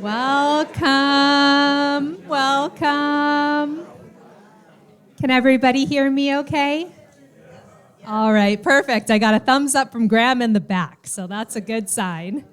Welcome, welcome. Can everybody hear me okay? All right, perfect. I got a thumbs up from Graham in the back, so that's a good sign.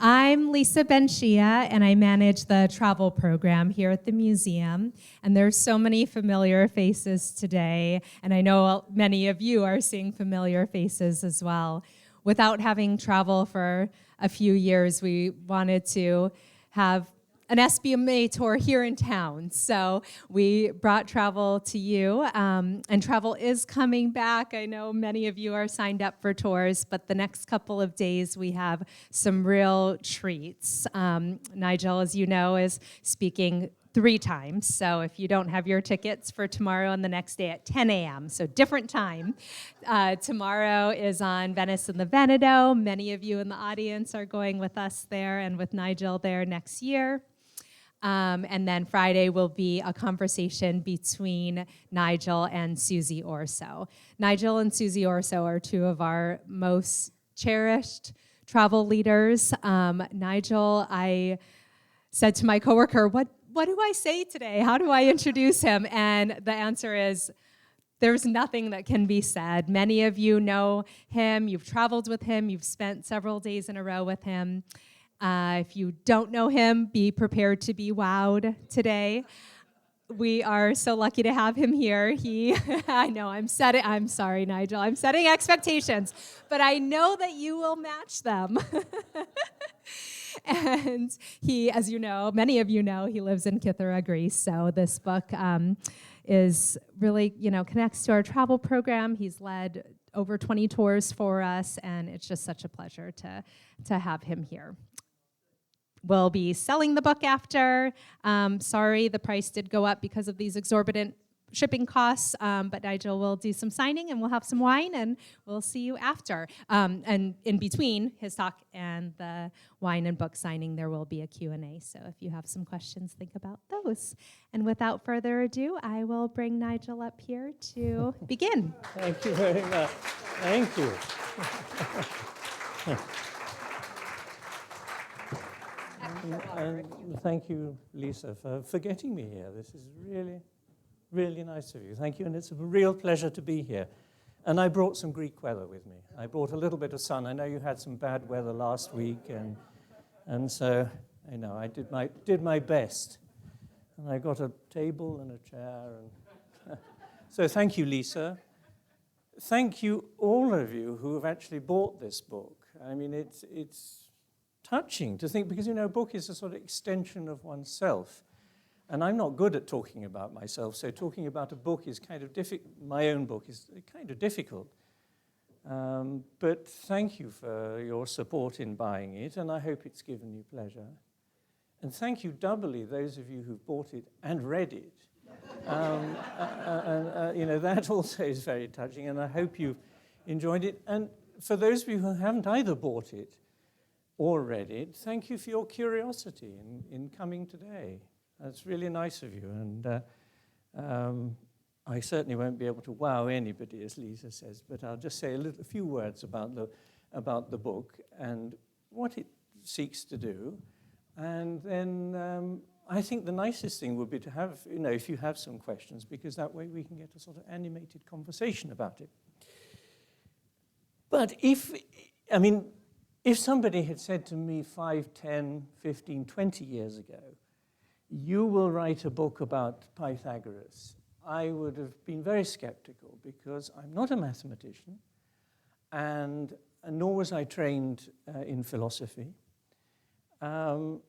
I'm Lisa Benchia, and I manage the travel program here at the museum. And there's so many familiar faces today, and I know many of you are seeing familiar faces as well. Without having travel for a few years, we wanted to have an SBMA tour here in town. So we brought travel to you, and travel is coming back. I know many of you are signed up for tours, but the next couple of days we have some real treats. Nigel, as you know, is speaking 3 times. So if you don't have your tickets for tomorrow and the next day at 10 a.m., so different time. Tomorrow is on Venice and the Veneto. Many of you in the audience are going with us there and with Nigel there next year. And then Friday will be a conversation between Nigel and Susie Orso. Nigel and Susie Orso are 2 of our most cherished travel leaders. Nigel, I said to my coworker, what do I say today? How do I introduce him? And the answer is, there's nothing that can be said. Many of you know him. You've traveled with him. You've spent several days in a row with him. If you don't know him, be prepared to be wowed today. We are so lucky to have him here. I know, I'm sorry, Nigel. I'm setting expectations, but I know that you will match them. And he, as you know, many of you know, he lives in Kythera, Greece. So this book is really, connects to our travel program. He's led over 20 tours for us, and it's just such a pleasure to have him here. We'll be selling the book after. Sorry, the price did go up because of these exorbitant shipping costs, but Nigel will do some signing and we'll have some wine and we'll see you after. And in between his talk and the wine and book signing, there will be a Q&A. So if you have some questions, think about those. And without further ado, I will bring Nigel up here to begin. Thank you very much. Thank you. And thank you, Lisa, for getting me here. This is really, really nice of you. Thank you, and it's a real pleasure to be here. And I brought some Greek weather with me. I brought a little bit of sun. I know you had some bad weather last week, and so I did my best. And I got a table and a chair. And so thank you, Lisa. Thank you, all of you who have actually bought this book. I mean, it's touching to think, because, a book is a sort of extension of oneself. And I'm not good at talking about myself, so talking about a book is kind of difficult. My own book is kind of difficult. But thank you for your support in buying it, and I hope it's given you pleasure. And thank you doubly, those of you who've bought it and read it. That also is very touching, and I hope you've enjoyed it. And for those of you who haven't either bought it or read it, thank you for your curiosity in coming today. That's really nice of you, and I certainly won't be able to wow anybody, as Lisa says, but I'll just say a few words about the book and what it seeks to do. And then I think the nicest thing would be to have, if you have some questions, because that way we can get a sort of animated conversation about it. But if somebody had said to me 5, 10, 15, 20 years ago, you will write a book about Pythagoras, I would have been very skeptical, because I'm not a mathematician, and nor was I trained in philosophy. I'm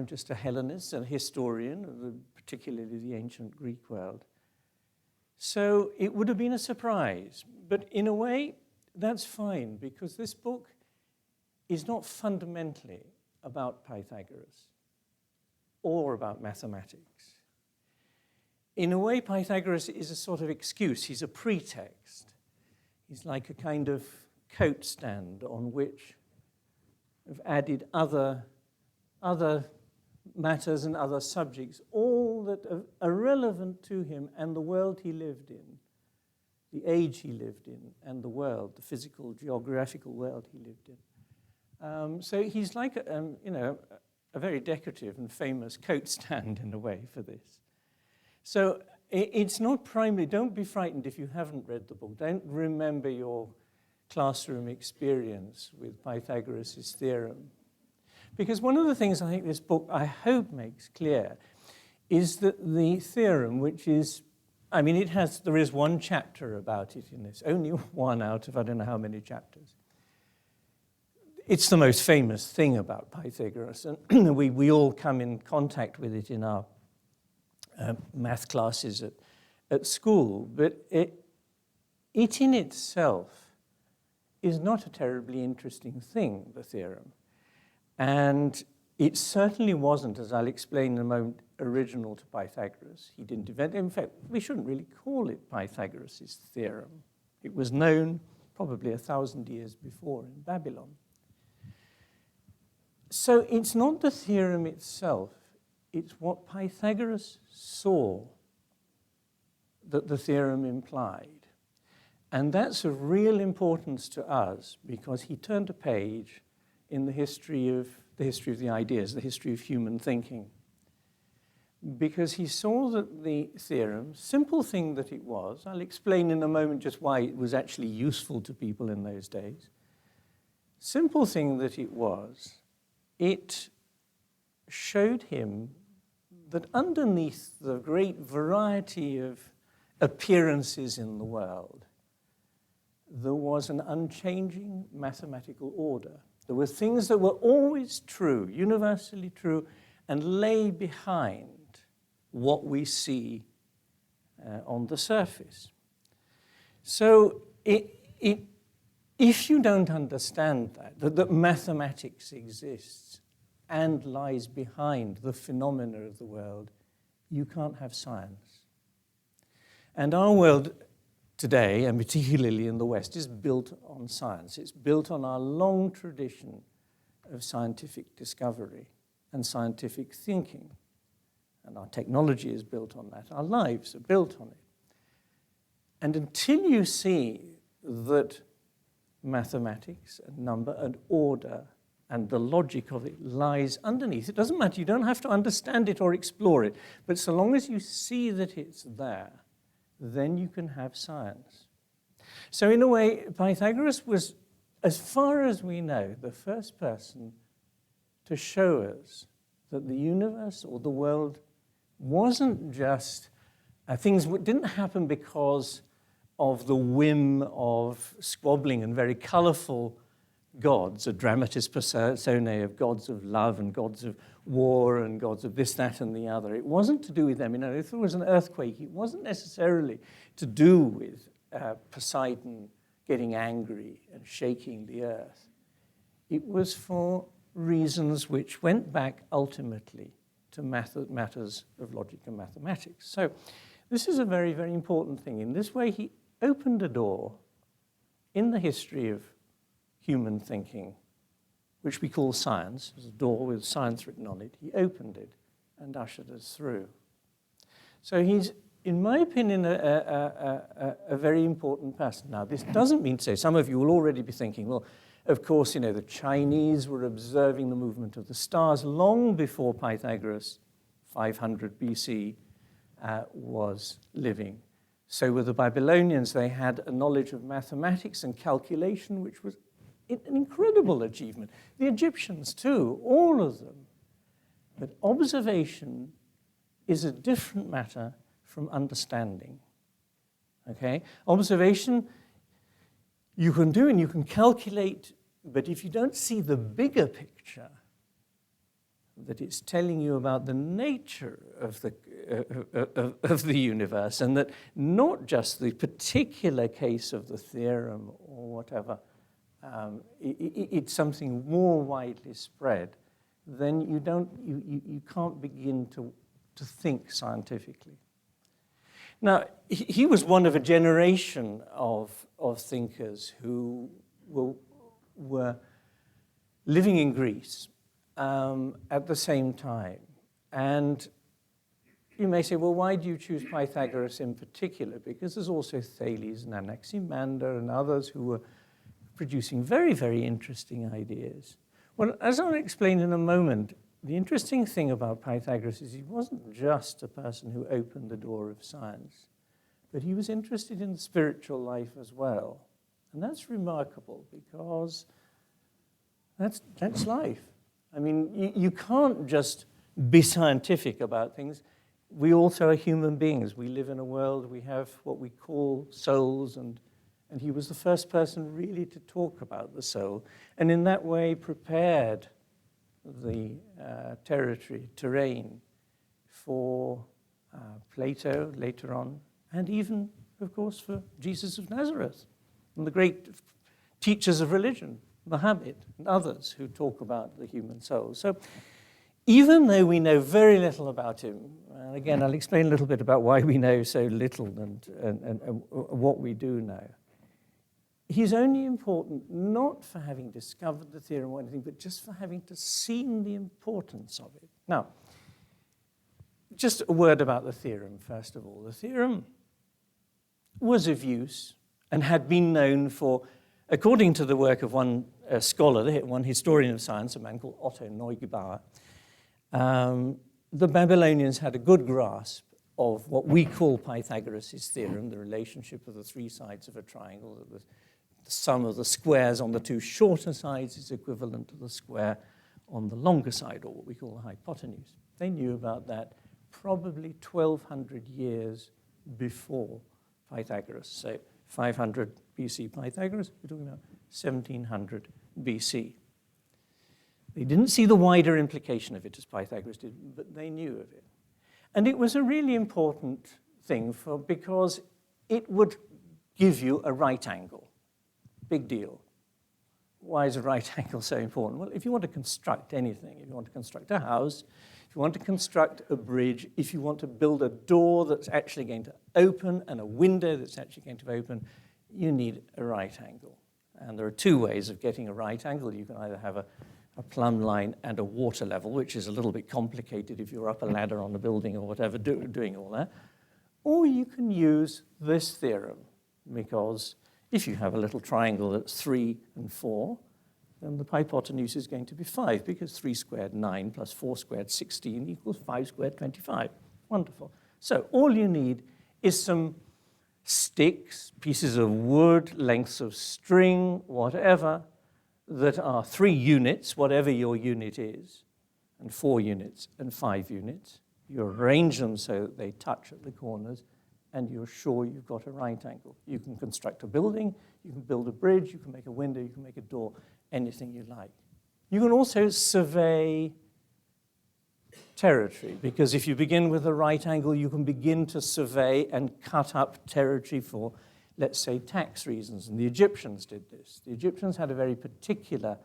just a Hellenist, a historian, particularly the ancient Greek world. So it would have been a surprise. But in a way, that's fine, because this book is not fundamentally about Pythagoras or about mathematics. In a way, Pythagoras is a sort of excuse. He's a pretext. He's like a kind of coat stand on which I've added other matters and other subjects, all that are relevant to him and the world he lived in, the age he lived in, and the world, the physical, geographical world he lived in. So he's like, a very decorative and famous coat stand in a way for this. So it's not primarily, don't be frightened if you haven't read the book. Don't remember your classroom experience with Pythagoras' theorem. Because one of the things I think this book, I hope, makes clear is that the theorem, which is, I mean, there is one chapter about it in this, only one out of I don't know how many chapters. It's the most famous thing about Pythagoras, and we all come in contact with it in our math classes at school, but it in itself is not a terribly interesting thing, the theorem. And it certainly wasn't, as I'll explain in a moment, original to Pythagoras. He didn't invent it. In fact, we shouldn't really call it Pythagoras' theorem. It was known probably 1,000 years before in Babylon. So it's not the theorem itself, it's what Pythagoras saw that the theorem implied. And that's of real importance to us because he turned a page in the history of the ideas, the history of human thinking. Because he saw that the theorem, simple thing that it was, I'll explain in a moment just why it was actually useful to people in those days. Simple thing that it was, it showed him that underneath the great variety of appearances in the world, there was an unchanging mathematical order. There were things that were always true, universally true, and lay behind what we see on the surface. So if you don't understand that mathematics exists and lies behind the phenomena of the world, you can't have science. And our world today, and particularly in the West, is built on science. It's built on our long tradition of scientific discovery and scientific thinking. And our technology is built on that. Our lives are built on it. And until you see that mathematics and number and order and the logic of it lies underneath, it doesn't matter, you don't have to understand it or explore it, but so long as you see that it's there, then you can have science. So in a way, Pythagoras was, as far as we know, the first person to show us that the universe or the world wasn't just, things didn't happen because of the whim of squabbling and very colorful gods, a dramatis personae of gods of love and gods of war and gods of this, that, and the other. It wasn't to do with them. You know, if there was an earthquake, it wasn't necessarily to do with Poseidon getting angry and shaking the earth. It was for reasons which went back ultimately to matters of logic and mathematics. So this is a very, very important thing. In this way, he opened a door in the history of human thinking, which we call science. There's a door with science written on it. He opened it and ushered us through. So he's, in my opinion, a very important person. Now, this doesn't mean to say, some of you will already be thinking, well, of course, you know, the Chinese were observing the movement of the stars long before Pythagoras, 500 BC, was living. So were the Babylonians. They had a knowledge of mathematics and calculation, which was an incredible achievement. The Egyptians too, all of them. But observation is a different matter from understanding. Okay? Observation you can do and you can calculate, but if you don't see the bigger picture, that it's telling you about the nature of the universe, and that not just the particular case of the theorem or whatever, it's something more widely spread, then you can't begin to think scientifically. Now, he was one of a generation of thinkers who were living in Greece at the same time. And you may say, well, why do you choose Pythagoras in particular? Because there's also Thales and Anaximander and others who were producing very, very interesting ideas. Well, as I'll explain in a moment, the interesting thing about Pythagoras is he wasn't just a person who opened the door of science, but he was interested in the spiritual life as well. And that's remarkable because that's life. I mean, you can't just be scientific about things. We also are human beings. We live in a world, we have what we call souls, and he was the first person really to talk about the soul, and in that way prepared the terrain for Plato later on, and even, of course, for Jesus of Nazareth, and the great teachers of religion, Muhammad and others who talk about the human soul. So even though we know very little about him, and again, I'll explain a little bit about why we know so little and what we do know, he's only important not for having discovered the theorem or anything, but just for having seen the importance of it. Now, just a word about the theorem, first of all. The theorem was of use and had been known for, according to the work of one scholar, one historian of science, a man called Otto Neugebauer, the Babylonians had a good grasp of what we call Pythagoras' theorem, the relationship of the three sides of a triangle. The sum of the squares on the two shorter sides is equivalent to the square on the longer side, or what we call the hypotenuse. They knew about that probably 1,200 years before Pythagoras. So 500 BC Pythagoras, we're talking about 1700 BC. They didn't see the wider implication of it as Pythagoras did, but they knew of it. And it was a really important thing because it would give you a right angle. Big deal. Why is a right angle so important? Well, if you want to construct anything, if you want to construct a house, if you want to construct a bridge, if you want to build a door that's actually going to open and a window that's actually going to open, you need a right angle. And there are two ways of getting a right angle. You can either have a plumb line and a water level, which is a little bit complicated if you're up a ladder on a building or whatever, doing all that. Or you can use this theorem, because if you have a little triangle that's 3 and 4, then the hypotenuse is going to be 5, because 3 squared 9 plus 4 squared 16 equals 5 squared 25. Wonderful. So all you need is some sticks, pieces of wood, lengths of string, whatever, that are 3 units, whatever your unit is, and 4 units and 5 units. You arrange them so that they touch at the corners, and you're sure you've got a right angle. You can construct a building, you can build a bridge, you can make a window, you can make a door, anything you like. You can also survey territory, because if you begin with a right angle, you can begin to survey and cut up territory for, let's say, tax reasons. And the Egyptians did this. The Egyptians had a very particular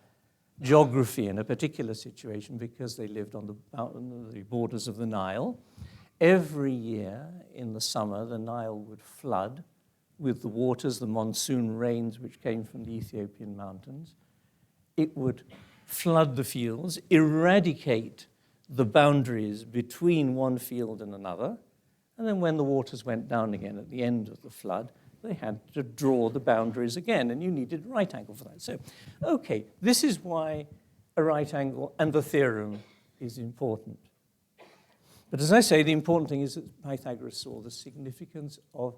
geography in a particular situation because they lived on the borders of the Nile. Every year in the summer, the Nile would flood with the waters, the monsoon rains which came from the Ethiopian mountains. It would flood the fields, eradicate the boundaries between one field and another, and then when the waters went down again at the end of the flood, they had to draw the boundaries again, and you needed a right angle for that. So, okay, this is why a right angle and the theorem is important. But as I say, the important thing is that Pythagoras saw the significance of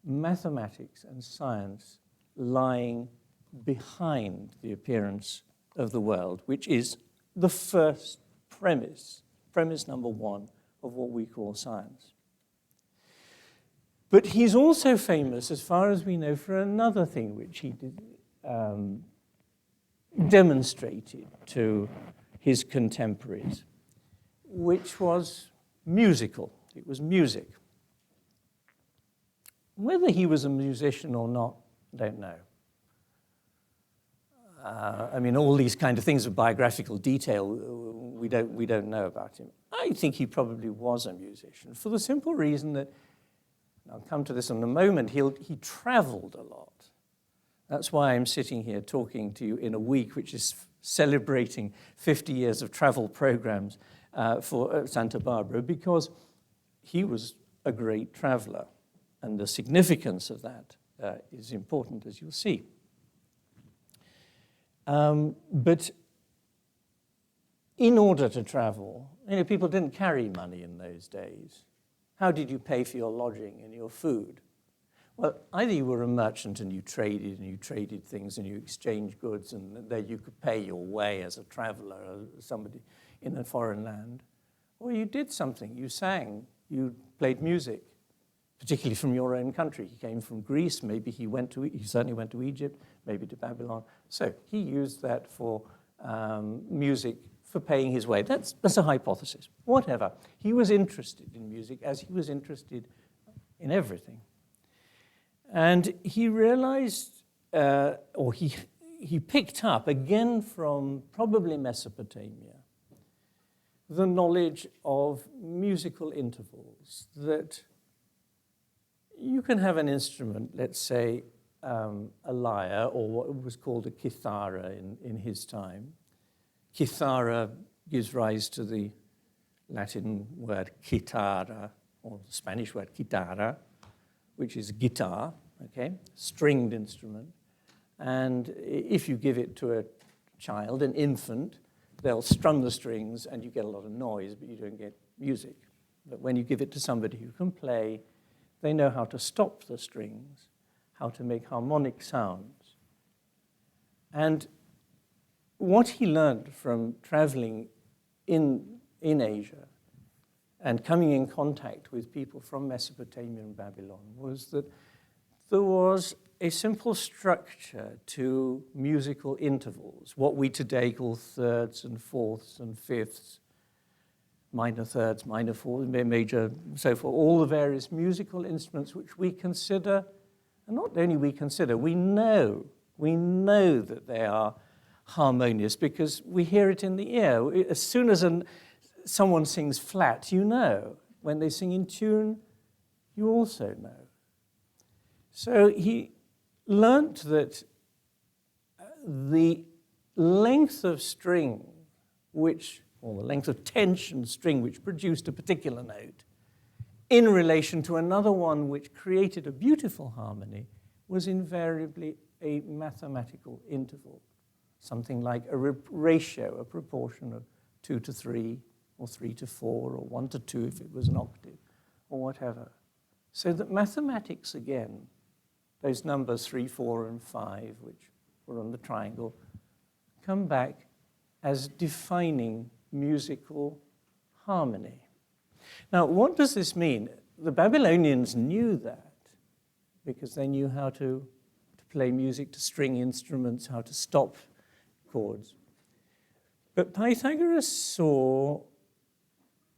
mathematics and science lying behind the appearance of the world, which is the first premise number 1 of what we call science. But he's also famous, as far as we know, for another thing which he did, demonstrated to his contemporaries, which was musical. It was music. Whether he was a musician or not, I don't know. I mean, all these kind of things of biographical detail, we don't know about him. I think he probably was a musician, for the simple reason that, I'll come to this in a moment, he traveled a lot. That's why I'm sitting here talking to you in a week which is celebrating 50 years of travel programs for Santa Barbara, because he was a great traveler, and the significance of that is important, as you'll see. But in order to travel, people didn't carry money in those days. How did you pay for your lodging and your food? Well, either you were a merchant and you traded things and you exchanged goods, and there you could pay your way as a traveler or somebody in a foreign land, or you did something. You sang, you played music, particularly from your own country. He came from Greece, maybe he certainly went to Egypt, maybe to Babylon. So he used that for music for paying his way. That's a hypothesis. Whatever. He was interested in music as he was interested in everything. And he realized, or he picked up, again from probably Mesopotamia, the knowledge of musical intervals, that you can have an instrument, let's say a lyre, or what was called a kithara in his time. Kithara gives rise to the Latin word kitara, or the Spanish word guitarra, which is guitar, okay, stringed instrument. And if you give it to a child, an infant, they'll strum the strings and you get a lot of noise, but you don't get music. But when you give it to somebody who can play, they know how to stop the strings, how to make harmonic sounds. And what he learned from traveling in Asia and coming in contact with people from Mesopotamia and Babylon was that there was a simple structure to musical intervals, what we today call thirds and fourths and fifths, minor thirds, minor fourths, major, so forth, all the various musical instruments which we consider, and not only we consider, we know that they are harmonious because we hear it in the ear. As soon as someone sings flat, you know. When they sing in tune, you also know. So he learnt that the length of string or the length of tension string which produced a particular note in relation to another one which created a beautiful harmony was invariably a mathematical interval, something like a ratio, a proportion of 2 to 3, or 3 to 4, or 1 to 2 if it was an octave, or whatever. So that mathematics, again, those numbers 3, 4, and 5, which were on the triangle, come back as defining musical harmony. Now, what does this mean? The Babylonians knew that because they knew how to play music, to string instruments, how to stop chords. But Pythagoras saw,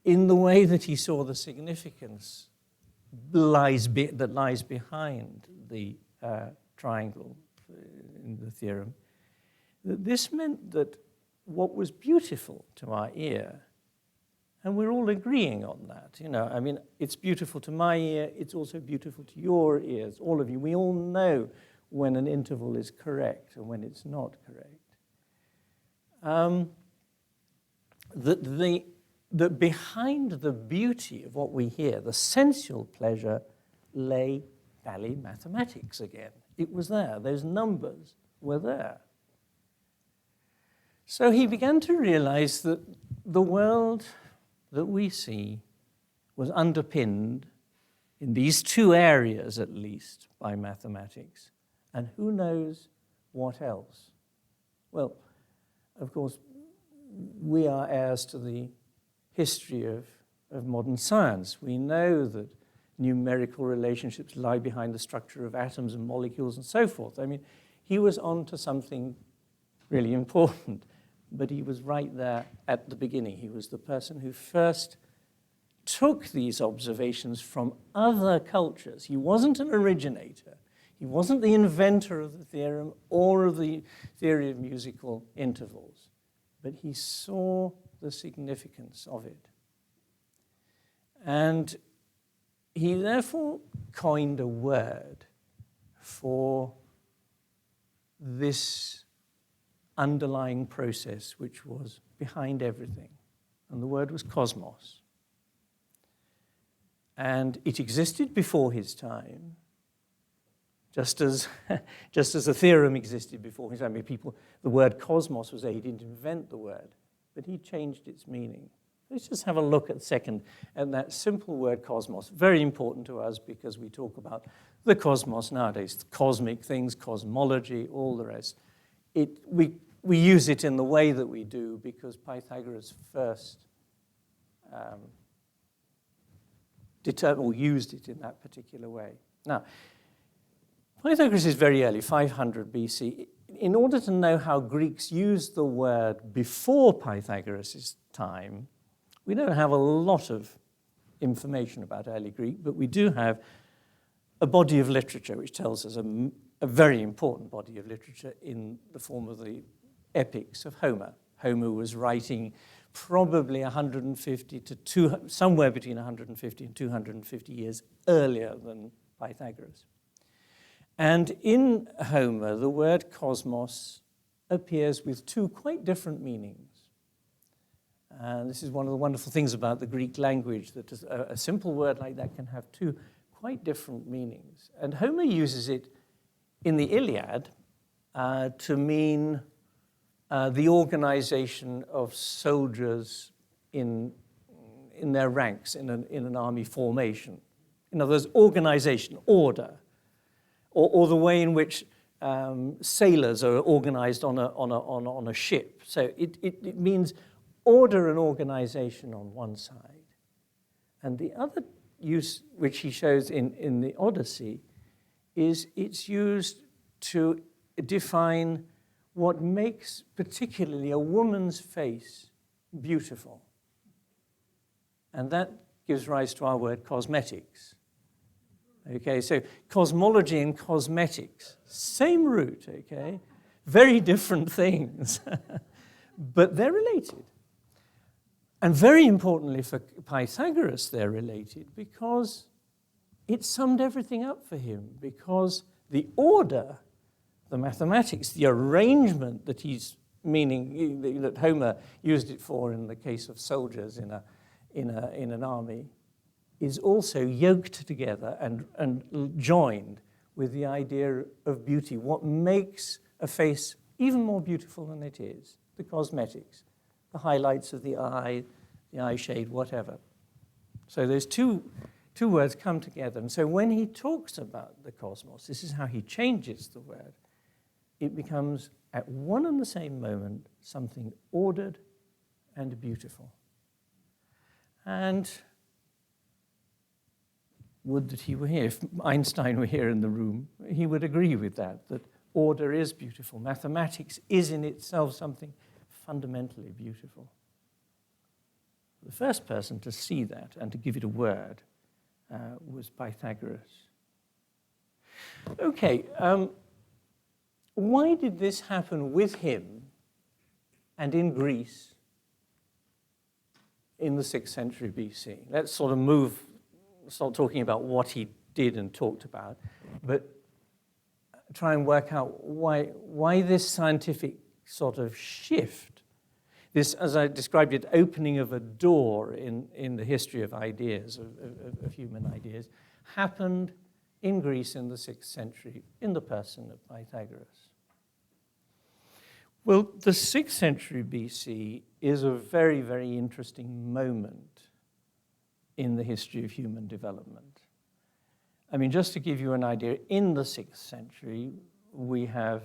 in the way that he saw the significance that lies behind the triangle in the theorem, that this meant that what was beautiful to our ear, and we're all agreeing on that, it's beautiful to my ear, it's also beautiful to your ears, all of you. We all know when an interval is correct and when it's not correct. That behind the beauty of what we hear, the sensual pleasure, lay bally mathematics again. It was there. Those numbers were there. So he began to realize that the world that we see was underpinned in these two areas, at least, by mathematics. And who knows what else? Well, of course, we are heirs to the history of modern science. We know that numerical relationships lie behind the structure of atoms and molecules and so forth. He was on to something really important, but he was right there at the beginning. He was the person who first took these observations from other cultures. He wasn't an originator. He wasn't the inventor of the theorem or of the theory of musical intervals, but he saw the significance of it. And he therefore coined a word for this underlying process which was behind everything. And the word was cosmos. And it existed before his time, just as a theorem existed before his time. The word cosmos was there. He didn't invent the word, but he changed its meaning. Let's just have a look at second at that simple word cosmos. Very important to us because we talk about the cosmos nowadays, cosmic things, cosmology, all the rest. We use it in the way that we do because Pythagoras first determined or used it in that particular way. Now, Pythagoras is very early, 500 BC. In order to know how Greeks used the word before Pythagoras' time, we don't have a lot of information about early Greek, but we do have a body of literature which tells us a very important body of literature in the form of the epics of Homer. Homer was writing probably 150 to somewhere between 150 and 250 years earlier than Pythagoras. And in Homer, the word cosmos appears with two quite different meanings. And this is one of the wonderful things about the Greek language, that a simple word like that can have two quite different meanings. And Homer uses it in the Iliad to mean the organization of soldiers in their ranks in an army formation. In other words, organization, order, or the way in which sailors are organized on a ship. So it means order and organization on one side. And the other use which he shows in the Odyssey is it's used to define what makes particularly a woman's face beautiful. And that gives rise to our word cosmetics. Okay, so cosmology and cosmetics, same root, okay? Very different things, but they're related. And very importantly for Pythagoras, they're related because it summed everything up for him, because the order, the mathematics, the arrangement that he's meaning, that Homer used it for in the case of soldiers in an army, is also yoked together and joined with the idea of beauty. What makes a face even more beautiful than it is? The cosmetics, the highlights of the eye shade, whatever. So those two words come together. And so when he talks about the cosmos, this is how he changes the word. It becomes, at one and the same moment, something ordered and beautiful. And would that he were here. If Einstein were here in the room, he would agree with that order is beautiful. Mathematics is in itself something fundamentally beautiful. The first person to see that and to give it a word was Pythagoras. Okay, why did this happen with him and in Greece in the 6th century BC? Let's sort of start talking about what he did and talked about, but try and work out why this scientific sort of shift, this, as I described it, opening of a door in the history of ideas, of human ideas, happened in Greece in the 6th century in the person of Pythagoras. Well, the 6th century BC is a very, very interesting moment in the history of human development. I mean, just to give you an idea, in the 6th century, we have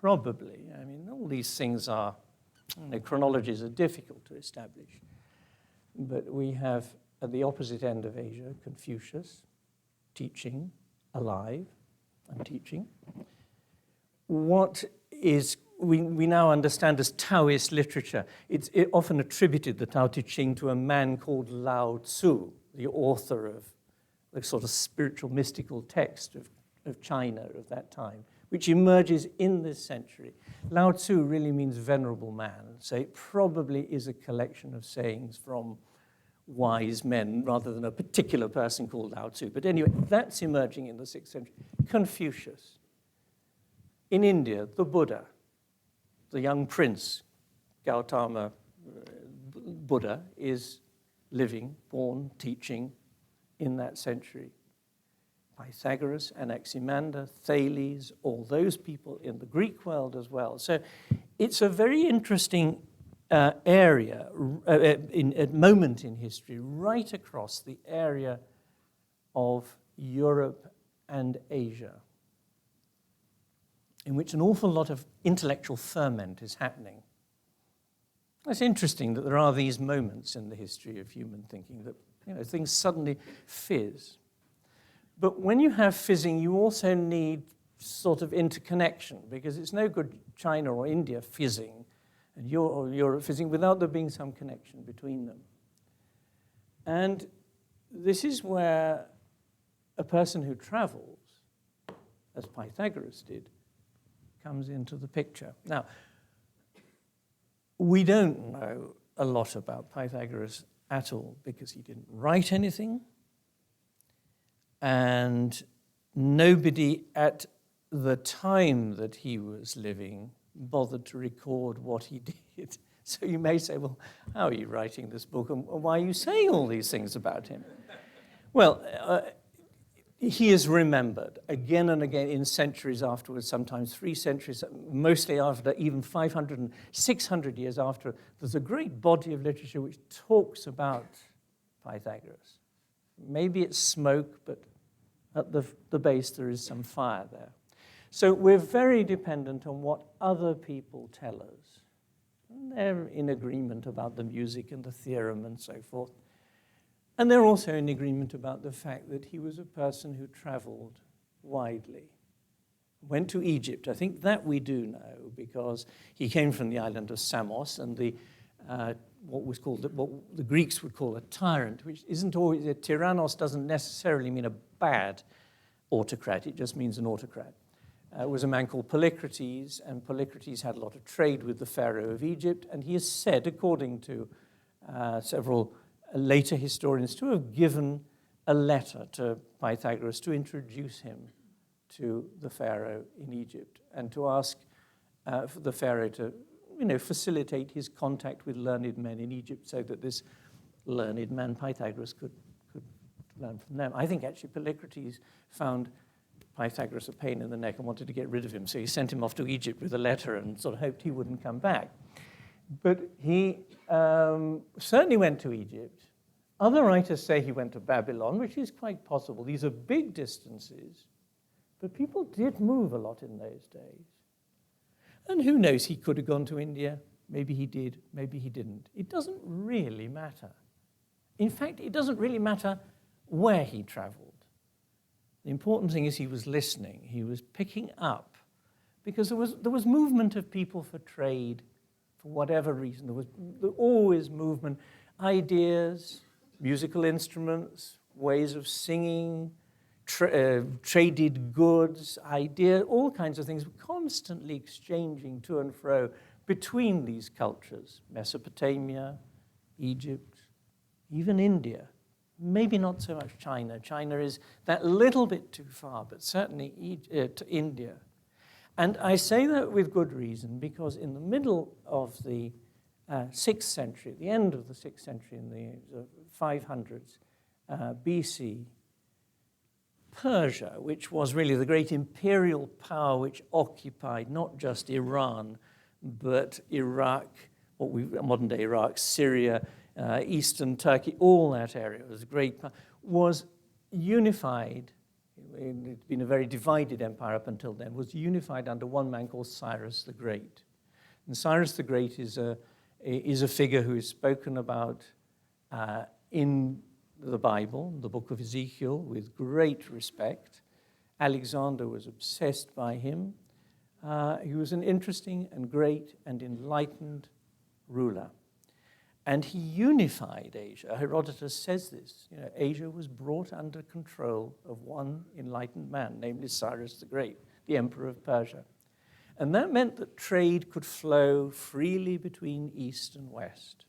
probably, I mean, all these things are, chronologies are difficult to establish, but we have, at the opposite end of Asia, Confucius, teaching, alive, and teaching. What is we now understand as Taoist literature. It's often attributed, the Tao Te Ching, to a man called Lao Tzu, the author of the sort of spiritual mystical text of China of that time, which emerges in this century. Lao Tzu really means venerable man, so it probably is a collection of sayings from wise men rather than a particular person called Lao Tzu. But anyway, that's emerging in the 6th century. Confucius. In India, the Buddha, the young prince, Gautama Buddha, is living, born, teaching in that century. Pythagoras, Anaximander, Thales, all those people in the Greek world as well. So it's a very interesting area, a moment in history, right across the area of Europe and Asia, in which an awful lot of intellectual ferment is happening. It's interesting that there are these moments in the history of human thinking that things suddenly fizz. But when you have fizzing, you also need sort of interconnection, because it's no good China or India fizzing and Europe fizzing without there being some connection between them. And this is where a person who travels, as Pythagoras did, comes into the picture. Now, we don't know a lot about Pythagoras at all because he didn't write anything, and nobody at the time that he was living bothered to record what he did. So you may say, well, how are you writing this book, and why are you saying all these things about him? Well, he is remembered again and again in centuries afterwards, sometimes 3 centuries, mostly after, even 500 and 600 years after. There's a great body of literature which talks about Pythagoras. Maybe it's smoke, but at the base there is some fire there. So we're very dependent on what other people tell us. And they're in agreement about the music and the theorem and so forth. And they're also in agreement about the fact that he was a person who traveled widely. Went to Egypt. I think that we do know, because he came from the island of Samos, and what the Greeks would call a tyrant, which isn't always, a tyrannos doesn't necessarily mean a bad autocrat, it just means an autocrat. Was a man called Polycrates, and Polycrates had a lot of trade with the Pharaoh of Egypt, and he is said, according to several later historians, to have given a letter to Pythagoras to introduce him to the Pharaoh in Egypt, and to ask for the Pharaoh to facilitate his contact with learned men in Egypt, so that this learned man Pythagoras could learn from them. I think actually Polycrates found Pythagoras a pain in the neck and wanted to get rid of him, so he sent him off to Egypt with a letter and sort of hoped he wouldn't come back. But he certainly went to Egypt. Other writers say he went to Babylon, which is quite possible. These are big distances, but people did move a lot in those days. And who knows, he could have gone to India. Maybe he did, maybe he didn't. It doesn't really matter. In fact, it doesn't really matter where he traveled. The important thing is he was listening. He was picking up, because there was movement of people for trade, for whatever reason. There was always movement, ideas, musical instruments, ways of singing, traded goods, ideas, all kinds of things, constantly exchanging to and fro between these cultures. Mesopotamia, Egypt, even India. Maybe not so much China. China is that little bit too far, but certainly India. And I say that with good reason, because in the middle of the 6th century, at the end of the 6th century, in the 500s BC, Persia, which was really the great imperial power which occupied not just Iran, but Iraq, modern-day Iraq, Syria, eastern Turkey, all that area was great, was unified. It's been a very divided empire up until then, was unified under one man called Cyrus the Great. And Cyrus the Great is a figure who is spoken about in the Bible, the book of Ezekiel, with great respect. Alexander was obsessed by him. He was an interesting and great and enlightened ruler. And he unified Asia. Herodotus says this. Asia was brought under control of one enlightened man, namely Cyrus the Great, the emperor of Persia. And that meant that trade could flow freely between East and West.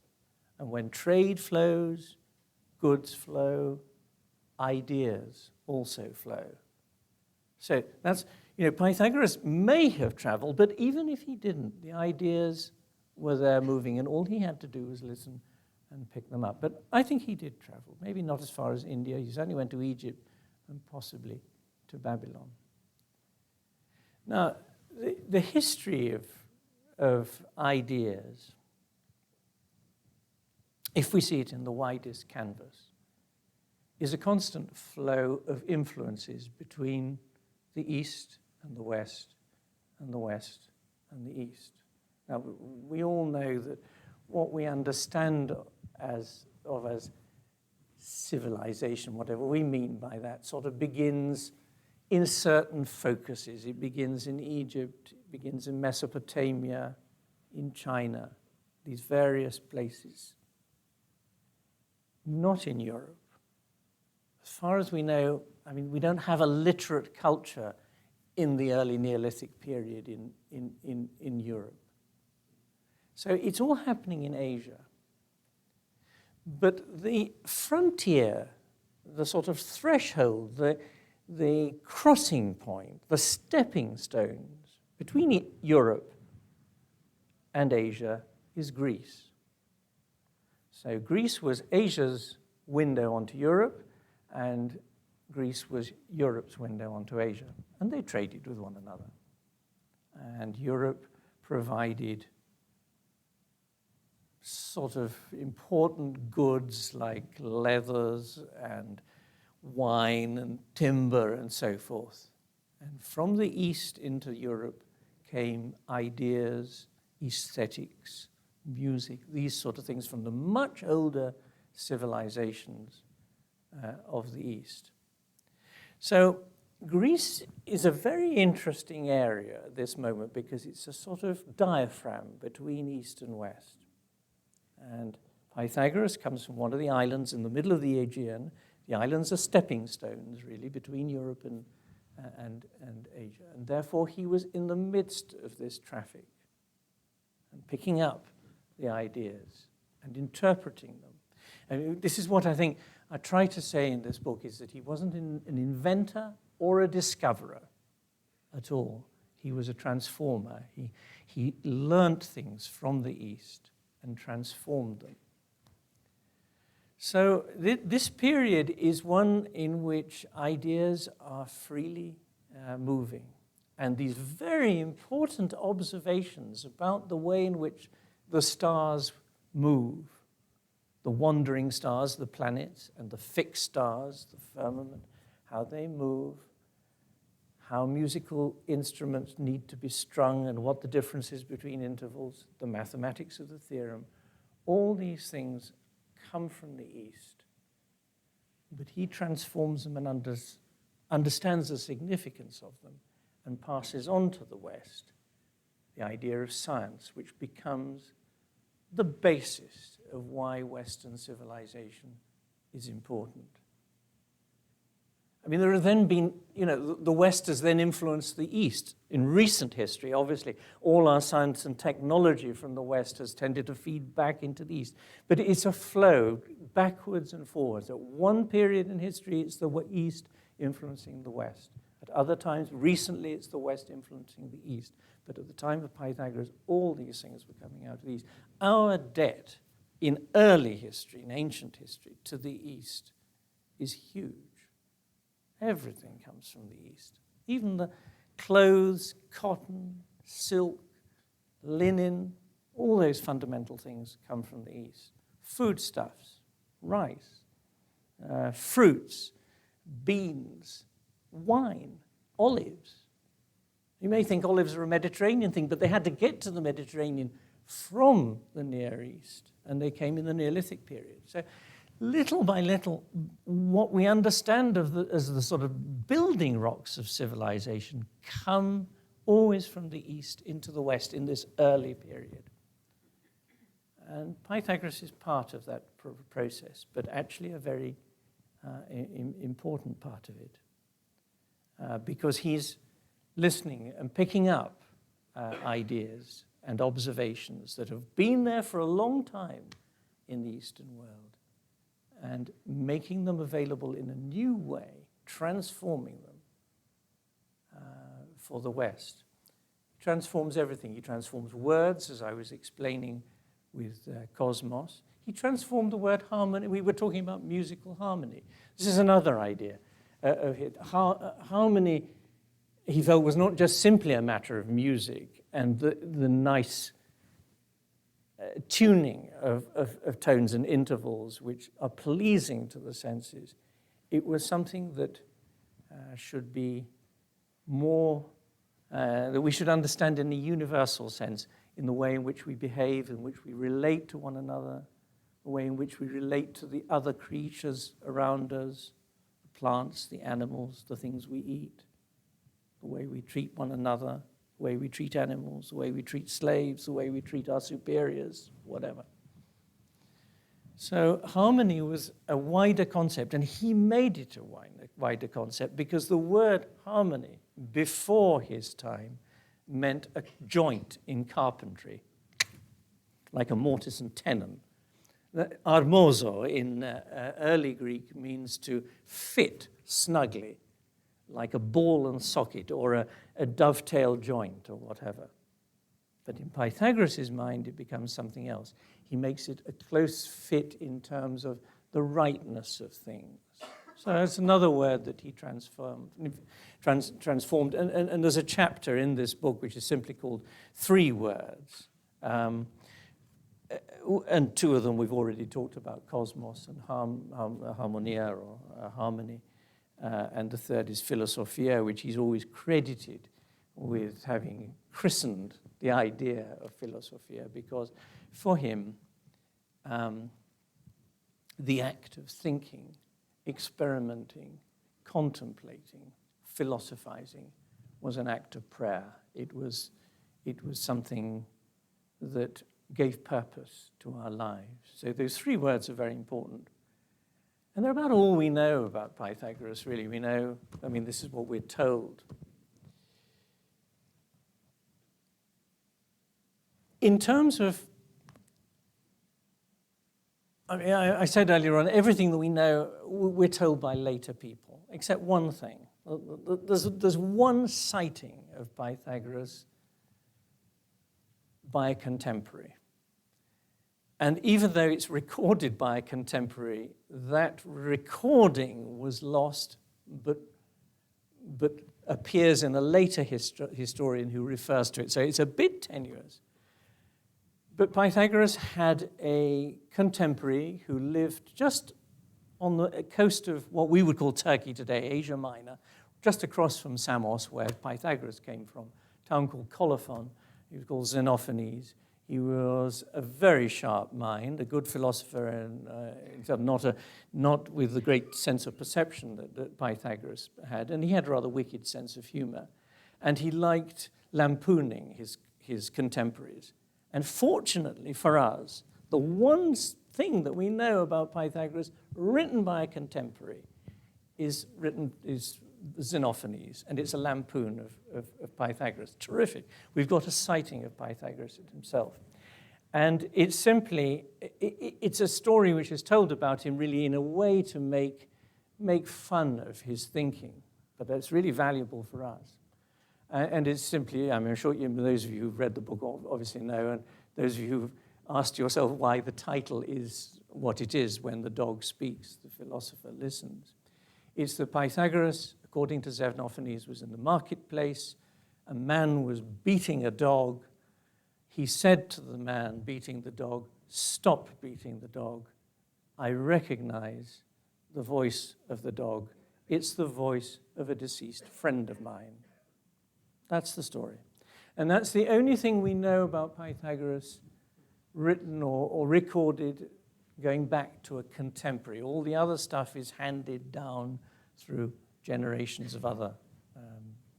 And when trade flows, goods flow, ideas also flow. So that's, Pythagoras may have traveled, but even if he didn't, the ideas were there moving, and all he had to do was listen and pick them up. But I think he did travel, maybe not as far as India. He certainly went to Egypt and possibly to Babylon. Now, the history of ideas if we see it in the widest canvas, is a constant flow of influences between the East and the West, and the West and the East. Now, we all know that what we understand as civilization, whatever we mean by that, sort of begins in certain focuses. It begins in Egypt, it begins in Mesopotamia, in China, these various places. Not in Europe. As far as we know, I mean, we don't have a literate culture in the early Neolithic period in Europe. So it's all happening in Asia. But the frontier, the sort of threshold, the crossing point, the stepping stones between Europe and Asia is Greece. So Greece was Asia's window onto Europe, and Greece was Europe's window onto Asia. And they traded with one another. And Europe provided sort of important goods like leathers and wine and timber and so forth. And from the East into Europe came ideas, aesthetics, music, these sort of things from the much older civilizations of the East. So Greece is a very interesting area at this moment because it's a sort of diaphragm between East and West. And Pythagoras comes from one of the islands in the middle of the Aegean. The islands are stepping stones, really, between Europe and Asia. And therefore, he was in the midst of this traffic and picking up the ideas and interpreting them. And this is what I think I try to say in this book, is that he wasn't an inventor or a discoverer at all. He was a transformer. He learnt things from the East and transformed them. So this period is one in which ideas are freely moving. And these very important observations about the way in which the stars move, the wandering stars, the planets, and the fixed stars, the firmament, how they move, how musical instruments need to be strung and what the difference is between intervals, the mathematics of the theorem, all these things come from the East. But he transforms them and understands the significance of them and passes on to the West the idea of science, which becomes the basis of why Western civilization is important. I mean, there have then been, the West has then influenced the East. In recent history, obviously, all our science and technology from the West has tended to feed back into the East. But it's a flow backwards and forwards. At one period in history, it's the East influencing the West. At other times, recently, it's the West influencing the East. But at the time of Pythagoras, all these things were coming out of the East. Our debt in early history, in ancient history, to the East is huge. Everything comes from the East. Even the clothes, cotton, silk, linen, all those fundamental things come from the East. Foodstuffs, rice, fruits, beans, wine, olives. You may think olives are a Mediterranean thing, but they had to get to the Mediterranean from the Near East, and they came in the Neolithic period. So little by little, what we understand as the sort of building rocks of civilization come always from the East into the West in this early period. And Pythagoras is part of that process, but actually a very important part of it, because he's listening and picking up ideas and observations that have been there for a long time in the Eastern world, and making them available in a new way, transforming them for the West. He transforms everything. He transforms words, as I was explaining with Cosmos. He transformed the word harmony. We were talking about musical harmony. This is another idea of it. Harmony, he felt, was not just simply a matter of music and the nice tuning of tones and intervals which are pleasing to the senses. It was something that should be more, that we should understand in a universal sense, in the way in which we behave, in which we relate to one another, the way in which we relate to the other creatures around us, the plants, the animals, the things we eat, the way we treat one another, the way we treat animals, the way we treat slaves, the way we treat our superiors, whatever. So harmony was a wider concept, and he made it a wider concept because the word harmony before his time meant a joint in carpentry, like a mortise and tenon. Armozo in early Greek means to fit snugly, like a ball and socket or a dovetail joint or whatever. But in Pythagoras' mind, it becomes something else. He makes it a close fit in terms of the rightness of things. So that's another word that he transformed. And there's a chapter in this book which is simply called 3 Words. And 2 of them we've already talked about, cosmos and harmonia or harmony. And the third is Philosophia, which he's always credited with having christened the idea of Philosophia, because for him, the act of thinking, experimenting, contemplating, philosophizing was an act of prayer. It was something that gave purpose to our lives. So those 3 words are very important. And they're about all we know about Pythagoras, really. We know, this is what we're told. In terms of, I said earlier on, everything that we know, we're told by later people, except one thing. There's one sighting of Pythagoras by a contemporary. And even though it's recorded by a contemporary, that recording was lost, but appears in a later historian who refers to it. So it's a bit tenuous. But Pythagoras had a contemporary who lived just on the coast of what we would call Turkey today, Asia Minor, just across from Samos, where Pythagoras came from, a town called Colophon. He was called Xenophanes. He was a very sharp mind, a good philosopher, and not with the great sense of perception that Pythagoras had. And he had a rather wicked sense of humor. And he liked lampooning his contemporaries. And fortunately for us, the one thing that we know about Pythagoras written by a contemporary is Xenophanes, and it's a lampoon of Pythagoras. Terrific. We've got a sighting of Pythagoras himself. And it's simply, it's a story which is told about him really in a way to make fun of his thinking, but that's really valuable for us. And it's simply, I'm sure those of you who've read the book obviously know, and those of you who've asked yourself why the title is what it is, When the Dog Speaks, the Philosopher Listens. It's that Pythagoras, according to Xenophanes, was in the marketplace. A man was beating a dog. He said to the man beating the dog, "Stop beating the dog. I recognize the voice of the dog. It's the voice of a deceased friend of mine." That's the story. And that's the only thing we know about Pythagoras written or recorded going back to a contemporary. All the other stuff is handed down through generations of other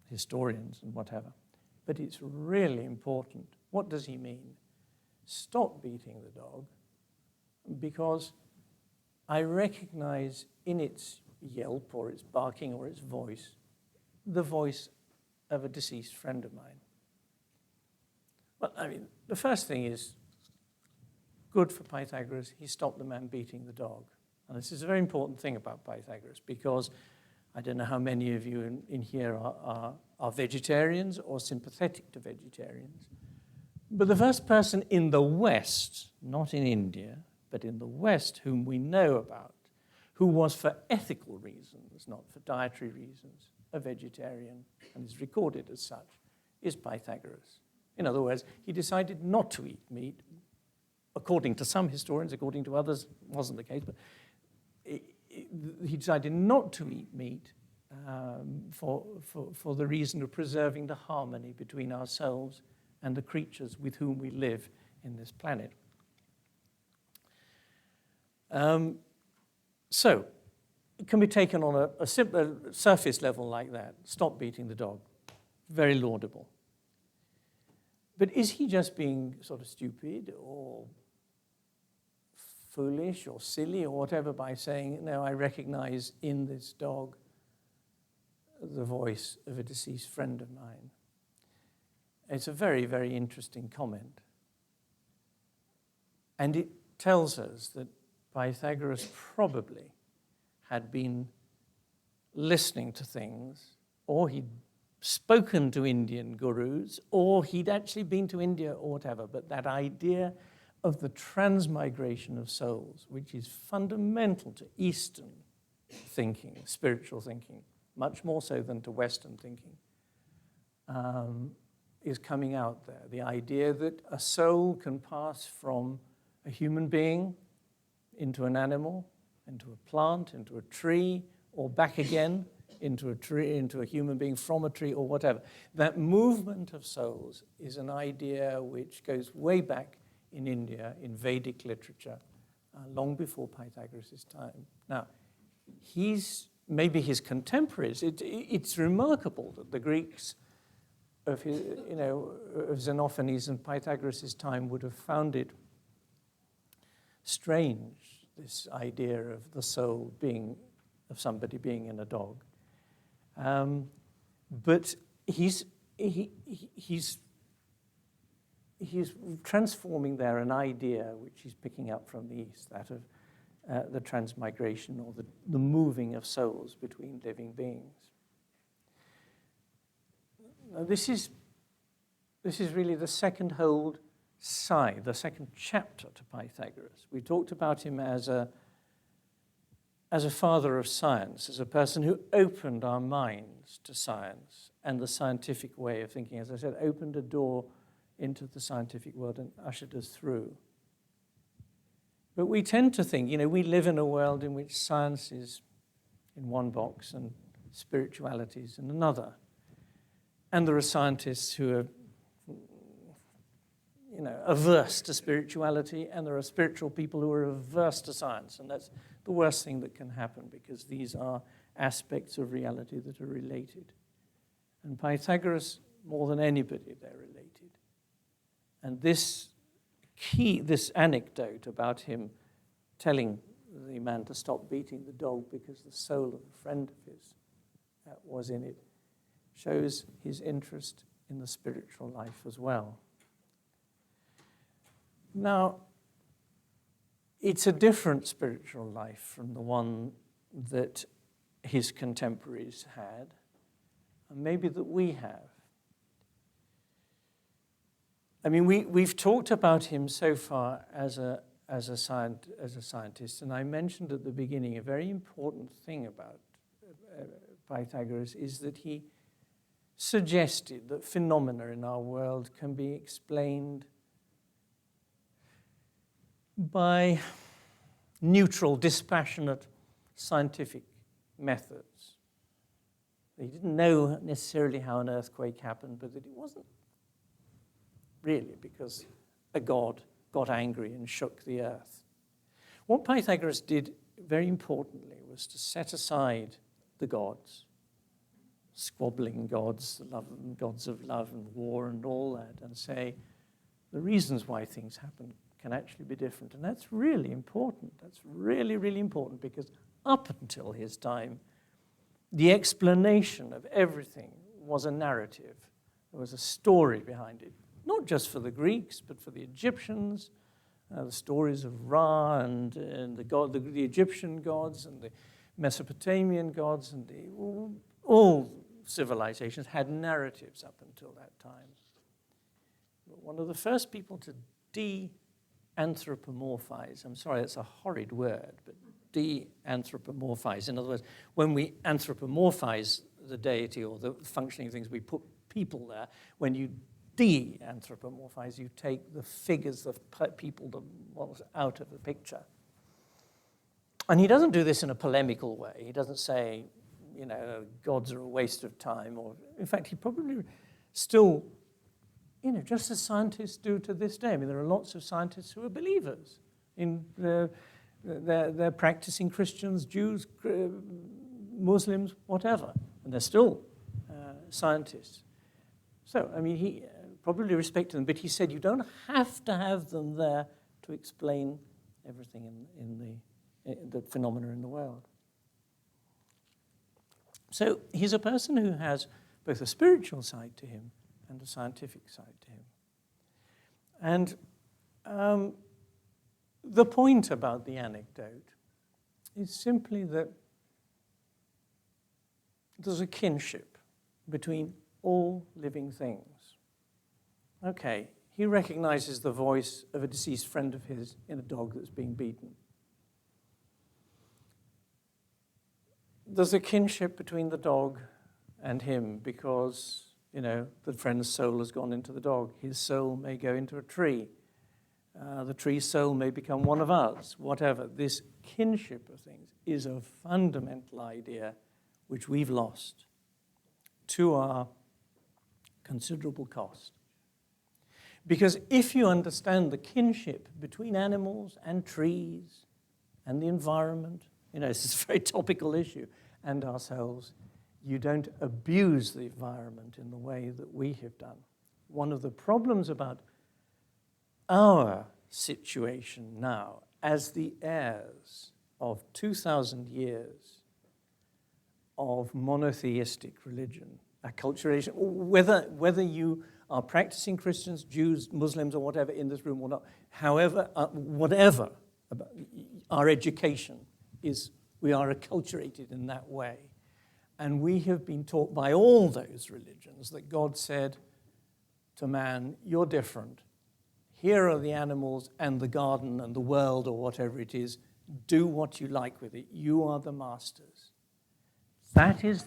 historians and whatever. But it's really important. What does he mean? Stop beating the dog, because I recognize in its yelp or its barking or its voice, the voice of a deceased friend of mine. Well, the first thing is good for Pythagoras. He stopped the man beating the dog. And this is a very important thing about Pythagoras, because I don't know how many of you in here are vegetarians or sympathetic to vegetarians. But the first person in the West, not in India, but in the West, whom we know about, who was for ethical reasons, not for dietary reasons, a vegetarian, and is recorded as such, is Pythagoras. In other words, he decided not to eat meat according to some historians, according to others, wasn't the case, but he decided not to eat meat for the reason of preserving the harmony between ourselves and the creatures with whom we live in this planet. So, it can be taken on a simple surface level like that. Stop beating the dog. Very laudable. But is he just being sort of stupid or foolish or silly or whatever by saying, no, I recognize in this dog the voice of a deceased friend of mine? It's a very, very interesting comment. And it tells us that Pythagoras probably had been listening to things, or he'd spoken to Indian gurus, or he'd actually been to India or whatever, but that idea of the transmigration of souls, which is fundamental to Eastern thinking, spiritual thinking, much more so than to Western thinking, is coming out there. The idea that a soul can pass from a human being into an animal, into a plant, into a tree, or back again into a tree, into a human being from a tree, or whatever. That movement of souls is an idea which goes way back in India, in Vedic literature, long before Pythagoras' time. Now, maybe his contemporaries, it's remarkable that the Greeks of Xenophanes and Pythagoras' time would have found it strange, this idea of the soul of somebody being in a dog. But he's transforming there an idea which he's picking up from the East, that of the transmigration or the moving of souls between living beings. Now this is really the second whole side, the second chapter to Pythagoras. We talked about him as a father of science, as a person who opened our minds to science and the scientific way of thinking. As I said, opened a door into the scientific world and ushered us through. But we tend to think, we live in a world in which science is in one box and spirituality is in another. And there are scientists who are averse to spirituality, and there are spiritual people who are averse to science, and that's the worst thing that can happen, because these are aspects of reality that are related. And Pythagoras, more than anybody, they're related. And this anecdote about him telling the man to stop beating the dog because the soul of a friend of his was in it, shows his interest in the spiritual life as well. Now, it's a different spiritual life from the one that his contemporaries had, and maybe that we have. I mean, we've talked about him so far as a scientist, and I mentioned at the beginning a very important thing about Pythagoras is that he suggested that phenomena in our world can be explained by neutral, dispassionate scientific methods. He didn't know necessarily how an earthquake happened, but that it wasn't really because a god got angry and shook the earth. What Pythagoras did, very importantly, was to set aside the gods, squabbling gods, gods of love and war and all that, and say the reasons why things happen can actually be different. And that's really important. That's really, really important, because up until his time, the explanation of everything was a narrative. There was a story behind it, not just for the Greeks, but for the Egyptians, the stories of Ra and the Egyptian gods and the Mesopotamian gods, and all civilizations had narratives up until that time. But one of the first people to de-anthropomorphize, I'm sorry, that's a horrid word, but de-anthropomorphize. In other words, when we anthropomorphize the deity or the functioning things, we put people there. When you de-anthropomorphize. You take the figures of people out of the picture. And he doesn't do this in a polemical way. He doesn't say, gods are a waste of time. Or, in fact, he probably still, just as scientists do to this day. I mean, there are lots of scientists who are believers. They're practicing Christians, Jews, Muslims, whatever. And they're still scientists. So, I mean, he probably respected them, but he said you don't have to have them there to explain everything in the phenomena in the world. So he's a person who has both a spiritual side to him and a scientific side to him. And the point about the anecdote is simply that there's a kinship between all living things. Okay, he recognizes the voice of a deceased friend of his in a dog that's being beaten. There's a kinship between the dog and him because, the friend's soul has gone into the dog. His soul may go into a tree. The tree's soul may become one of us, whatever. This kinship of things is a fundamental idea which we've lost to our considerable cost. Because if you understand the kinship between animals and trees and the environment, this is a very topical issue, and ourselves, you don't abuse the environment in the way that we have done. One of the problems about our situation now as the heirs of 2,000 years of monotheistic religion, acculturation, whether you are practicing Christians, Jews, Muslims, or whatever in this room or not, however, whatever about our education is, we are acculturated in that way. And we have been taught by all those religions that God said to man, you're different. Here are the animals and the garden and the world or whatever it is. Do what you like with it. You are the masters. That's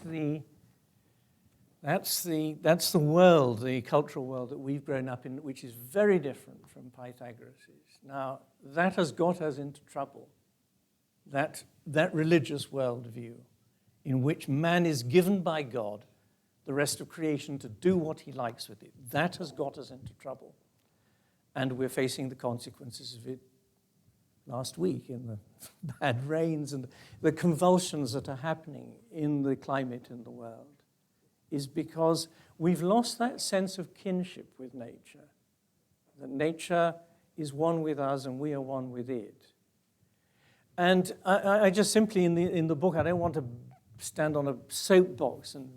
the world, the cultural world that we've grown up in, which is very different from Pythagoras'. Now, that has got us into trouble. That religious worldview in which man is given by God the rest of creation to do what he likes with it, that has got us into trouble. And we're facing the consequences of it last week in the bad rains and the convulsions that are happening in the climate in the world, is because we've lost that sense of kinship with nature, that nature is one with us and we are one with it. And I just simply, in the book, I don't want to stand on a soapbox and,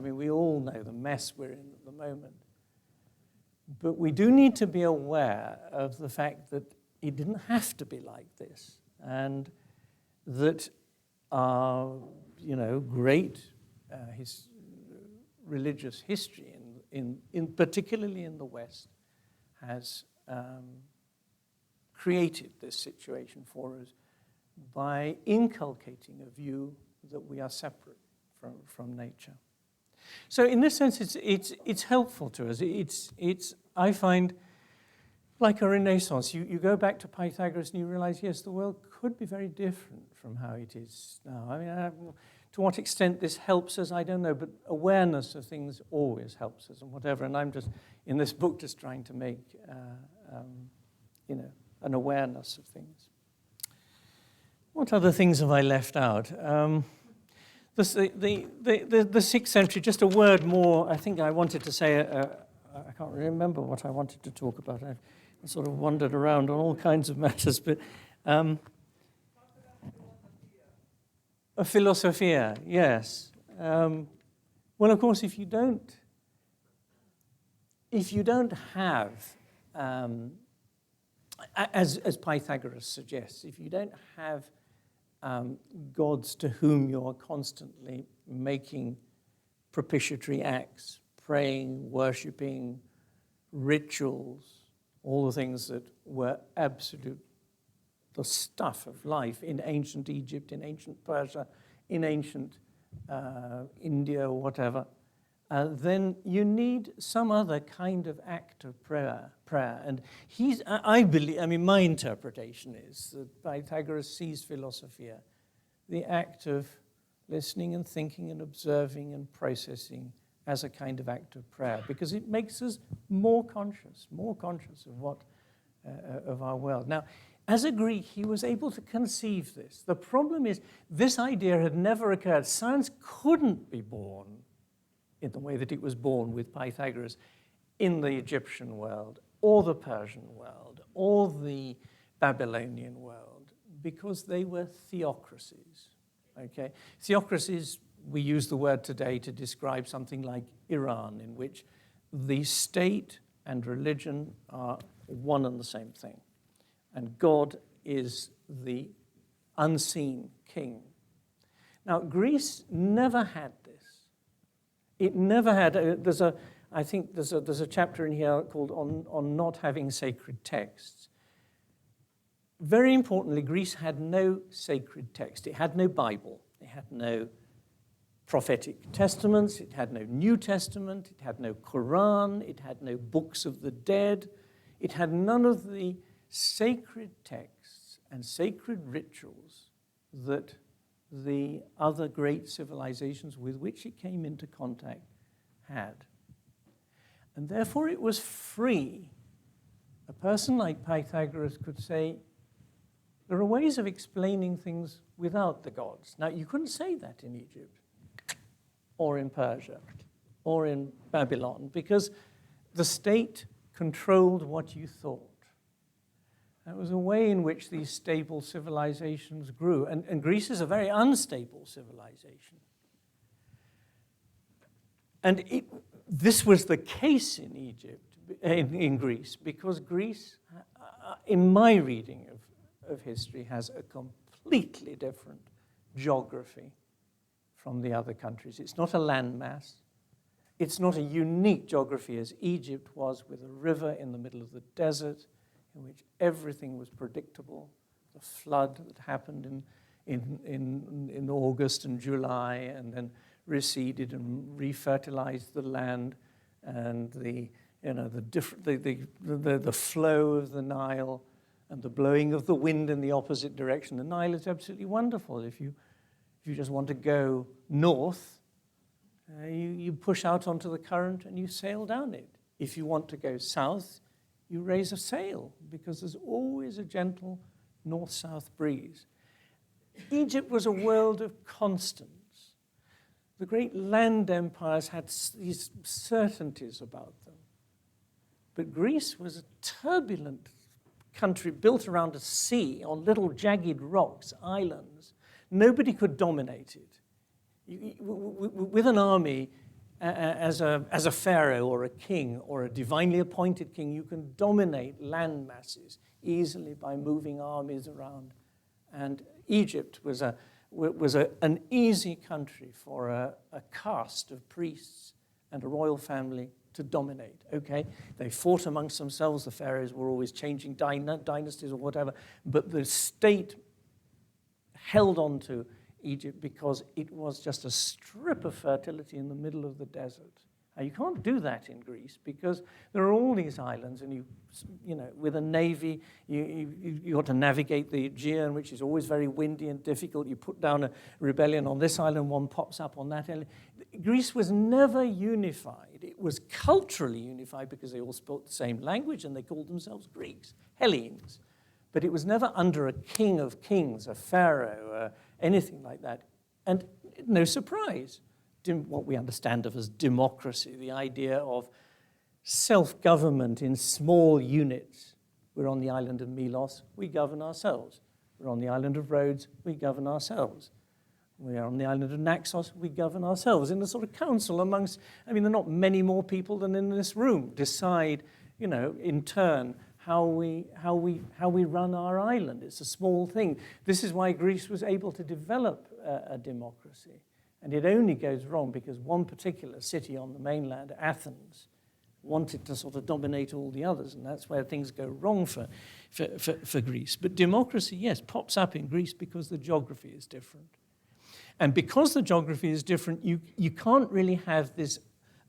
we all know the mess we're in at the moment. But we do need to be aware of the fact that it didn't have to be like this, and that our, great religious history, in particularly in the West, has created this situation for us by inculcating a view that we are separate from nature. So in this sense, it's helpful to us. It's I find, like a renaissance. You go back to Pythagoras and you realize, yes, the world could be very different from how it is now. I mean, to what extent this helps us, I don't know, but awareness of things always helps us and whatever. And I'm just, in this book, just trying to make, an awareness of things. What other things have I left out? The 6th century, just a word more. I think I wanted to say, I can't remember what I wanted to talk about. I sort of wandered around on all kinds of matters, but a Philosopher, yes. Well, of course, if you don't have, as Pythagoras suggests, if you don't have gods to whom you're constantly making propitiatory acts, praying, worshipping, rituals, all the things that were the stuff of life in ancient Egypt, in ancient Persia, in ancient India, or whatever. then you need some other kind of act of prayer. And I believe, my interpretation is that Pythagoras sees Philosopher, the act of listening and thinking and observing and processing, as a kind of act of prayer, because it makes us more conscious of what of our world. Now, as a Greek, he was able to conceive this. The problem is, this idea had never occurred. Science couldn't be born in the way that it was born with Pythagoras in the Egyptian world, or the Persian world, or the Babylonian world, because they were theocracies. Okay? Theocracies, we use the word today to describe something like Iran, in which the state and religion are one and the same thing. And God is the unseen king. Now, Greece never had this. It never had. I think there's a chapter in here called on not having sacred texts. Very importantly, Greece had no sacred text. It had no Bible. It had no prophetic testaments. It had no New Testament. It had no Quran. It had no books of the dead. It had none of the sacred texts and sacred rituals that the other great civilizations with which it came into contact had. And therefore it was free. A person like Pythagoras could say, there are ways of explaining things without the gods. Now, you couldn't say that in Egypt, or in Persia, or in Babylon, because the state controlled what you thought. That was a way in which these stable civilizations grew. And Greece is a very unstable civilization. And this was the case in Egypt, in Greece, because Greece, in my reading of history, has a completely different geography from the other countries. It's not a landmass. It's not a unique geography as Egypt was, with a river in the middle of the desert, in which everything was predictable. The flood that happened in August and July, and then receded and refertilized the land, and the flow of the Nile and the blowing of the wind in the opposite direction. The Nile is absolutely wonderful. If you just want to go north, you push out onto the current and you sail down it. If you want to go south, you raise a sail, because there's always a gentle north-south breeze. Egypt was a world of constants. The great land empires had these certainties about them. But Greece was a turbulent country built around a sea on little jagged rocks, islands. Nobody could dominate it. With an army, as a pharaoh or a king or a divinely appointed king, you can dominate land masses easily by moving armies around. And Egypt was an easy country for a caste of priests and a royal family to dominate. Okay, they fought amongst themselves. The pharaohs were always changing dynasties or whatever, but the state held on to Egypt because it was just a strip of fertility in the middle of the desert. Now, you can't do that in Greece, because there are all these islands, and you know, with a navy, you got to navigate the Aegean, which is always very windy and difficult. You put down a rebellion on this island, one pops up on that island. Greece was never unified. It was culturally unified because they all spoke the same language and they called themselves Greeks, Hellenes. But it was never under a king of kings, a pharaoh, anything like that. And no surprise, what we understand of as democracy, the idea of self-government in small units. We're on the island of Milos, we govern ourselves. We're on the island of Rhodes, we govern ourselves. We are on the island of Naxos, we govern ourselves. In a sort of council amongst, there are not many more people than in this room, decide, in turn, how we run our island. It's a small thing. This is why Greece was able to develop a democracy. And it only goes wrong because one particular city on the mainland, Athens, wanted to sort of dominate all the others, and that's where things go wrong for Greece. But democracy, yes, pops up in Greece because the geography is different. And because the geography is different, you can't really have this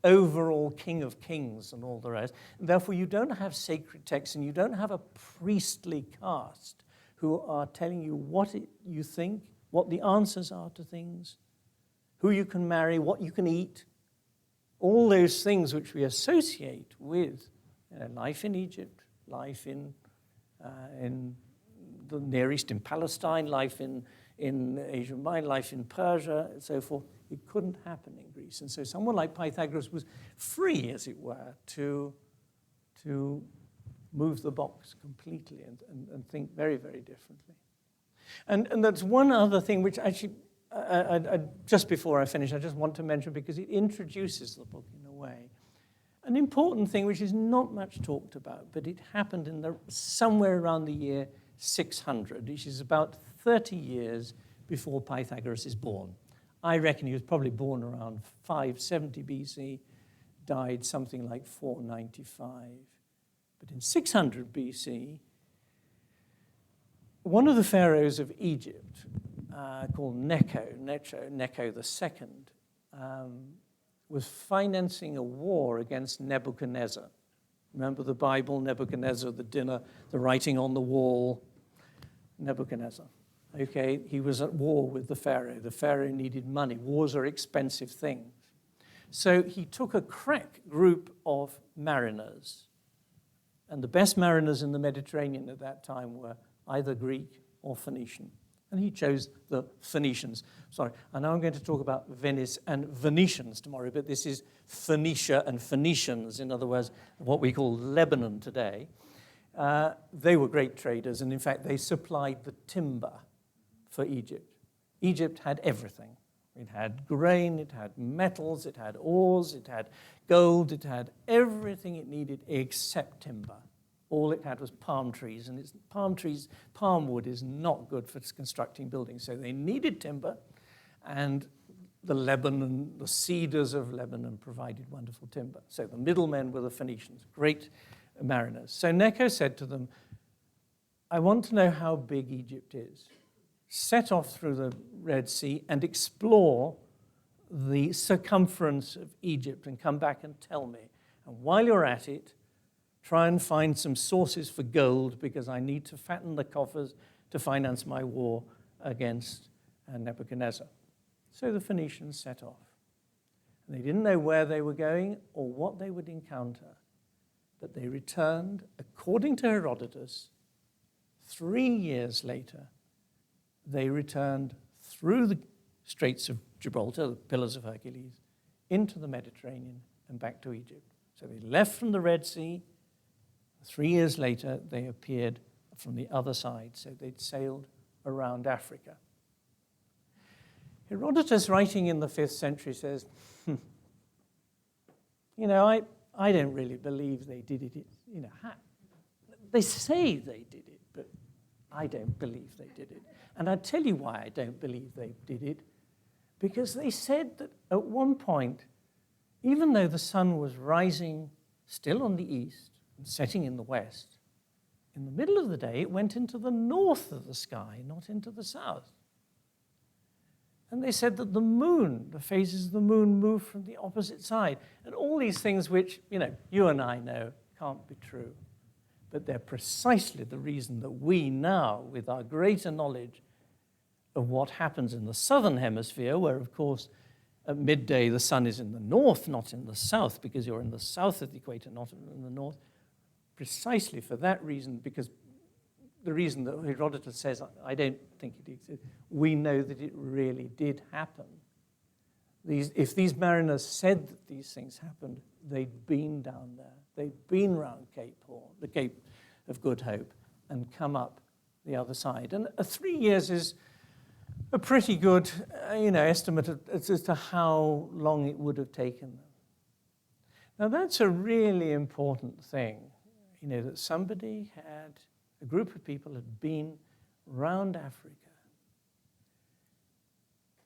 overall king of kings and all the rest. And therefore, you don't have sacred texts and you don't have a priestly caste who are telling you what you think, what the answers are to things, who you can marry, what you can eat, all those things which we associate with life in Egypt, life in the Near East, in Palestine, life in Asia Minor, life in Persia, and so forth. It couldn't happen in Greece. And so someone like Pythagoras was free, as it were, to move the box completely and think very, very differently. And that's one other thing which actually, just before I finish, I just want to mention, because it introduces the book in a way. An important thing which is not much talked about, but it happened somewhere around the year 600, which is about 30 years before Pythagoras is born. I reckon he was probably born around 570 BC, died something like 495. But in 600 BC, one of the pharaohs of Egypt, called Necho II, was financing a war against Nebuchadnezzar. Remember the Bible, Nebuchadnezzar, the dinner, the writing on the wall, Nebuchadnezzar. Okay, he was at war with the pharaoh. The pharaoh needed money. Wars are expensive things. So he took a crack group of mariners, and the best mariners in the Mediterranean at that time were either Greek or Phoenician. And he chose the Phoenicians. Sorry, I know I'm going to talk about Venice and Venetians tomorrow, but this is Phoenicia and Phoenicians, in other words, what we call Lebanon today. They were great traders, and in fact, they supplied the timber for Egypt. Egypt had everything. It had grain, it had metals, it had ores, it had gold, it had everything it needed except timber. All it had was palm trees, and palm wood is not good for constructing buildings. So they needed timber, and the cedars of Lebanon provided wonderful timber. So the middlemen were the Phoenicians, great mariners. So Necho said to them, I want to know how big Egypt is. Set off through the Red Sea and explore the circumference of Egypt and come back and tell me. And while you're at it, try and find some sources for gold, because I need to fatten the coffers to finance my war against Nebuchadnezzar. So the Phoenicians set off. And they didn't know where they were going or what they would encounter, but they returned, according to Herodotus, 3 years later. They returned through the Straits of Gibraltar, the Pillars of Hercules, into the Mediterranean and back to Egypt. So they left from the Red Sea. 3 years later, they appeared from the other side, so they'd sailed around Africa. Herodotus, writing in the 5th century, says, I don't really believe they did it. They say they did it, but I don't believe they did it. And I'll tell you why I don't believe they did it. Because they said that at one point, even though the sun was rising still on the east and setting in the west, in the middle of the day, it went into the north of the sky, not into the south. And they said that the moon, the phases of the moon, moved from the opposite side. And all these things which, you and I know can't be true. But they're precisely the reason that we now, with our greater knowledge of what happens in the southern hemisphere, where, of course, at midday the sun is in the north, not in the south, because you're in the south of the equator, not in the north, precisely for that reason, because the reason that Herodotus says, I don't think it exists, we know that it really did happen. If these mariners said that these things happened, they'd been down there. They'd been round Cape Horn, the Cape of Good Hope, and come up the other side. And 3 years is a pretty good estimate as to how long it would have taken them. Now, that's a really important thing, that somebody a group of people had been round Africa.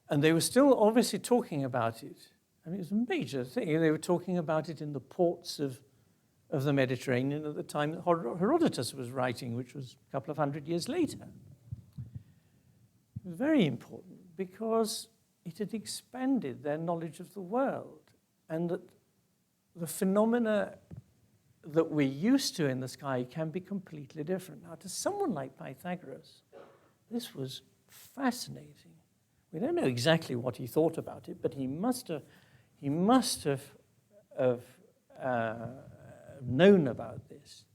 And they were still obviously talking about it. I mean, it was a major thing. They were talking about it in the ports of the Mediterranean at the time that Herodotus was writing, which was a couple of hundred years later. It was very important because it had expanded their knowledge of the world, and that the phenomena that we're used to in the sky can be completely different. Now, to someone like Pythagoras, this was fascinating. We don't know exactly what he thought about it, but he must have known about this.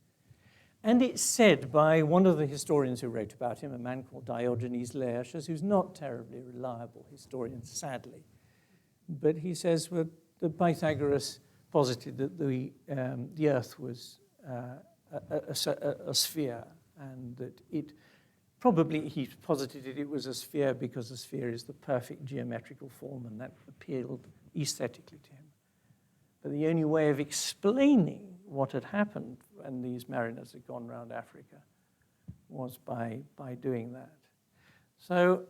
And it's said by one of the historians who wrote about him, a man called Diogenes Laertius, who's not terribly reliable historian, sadly. But he says that Pythagoras posited that the Earth was a sphere, and that probably he posited it was a sphere because a sphere is the perfect geometrical form, and that appealed aesthetically to him. But the only way of explaining what had happened when these mariners had gone around Africa was by doing that. So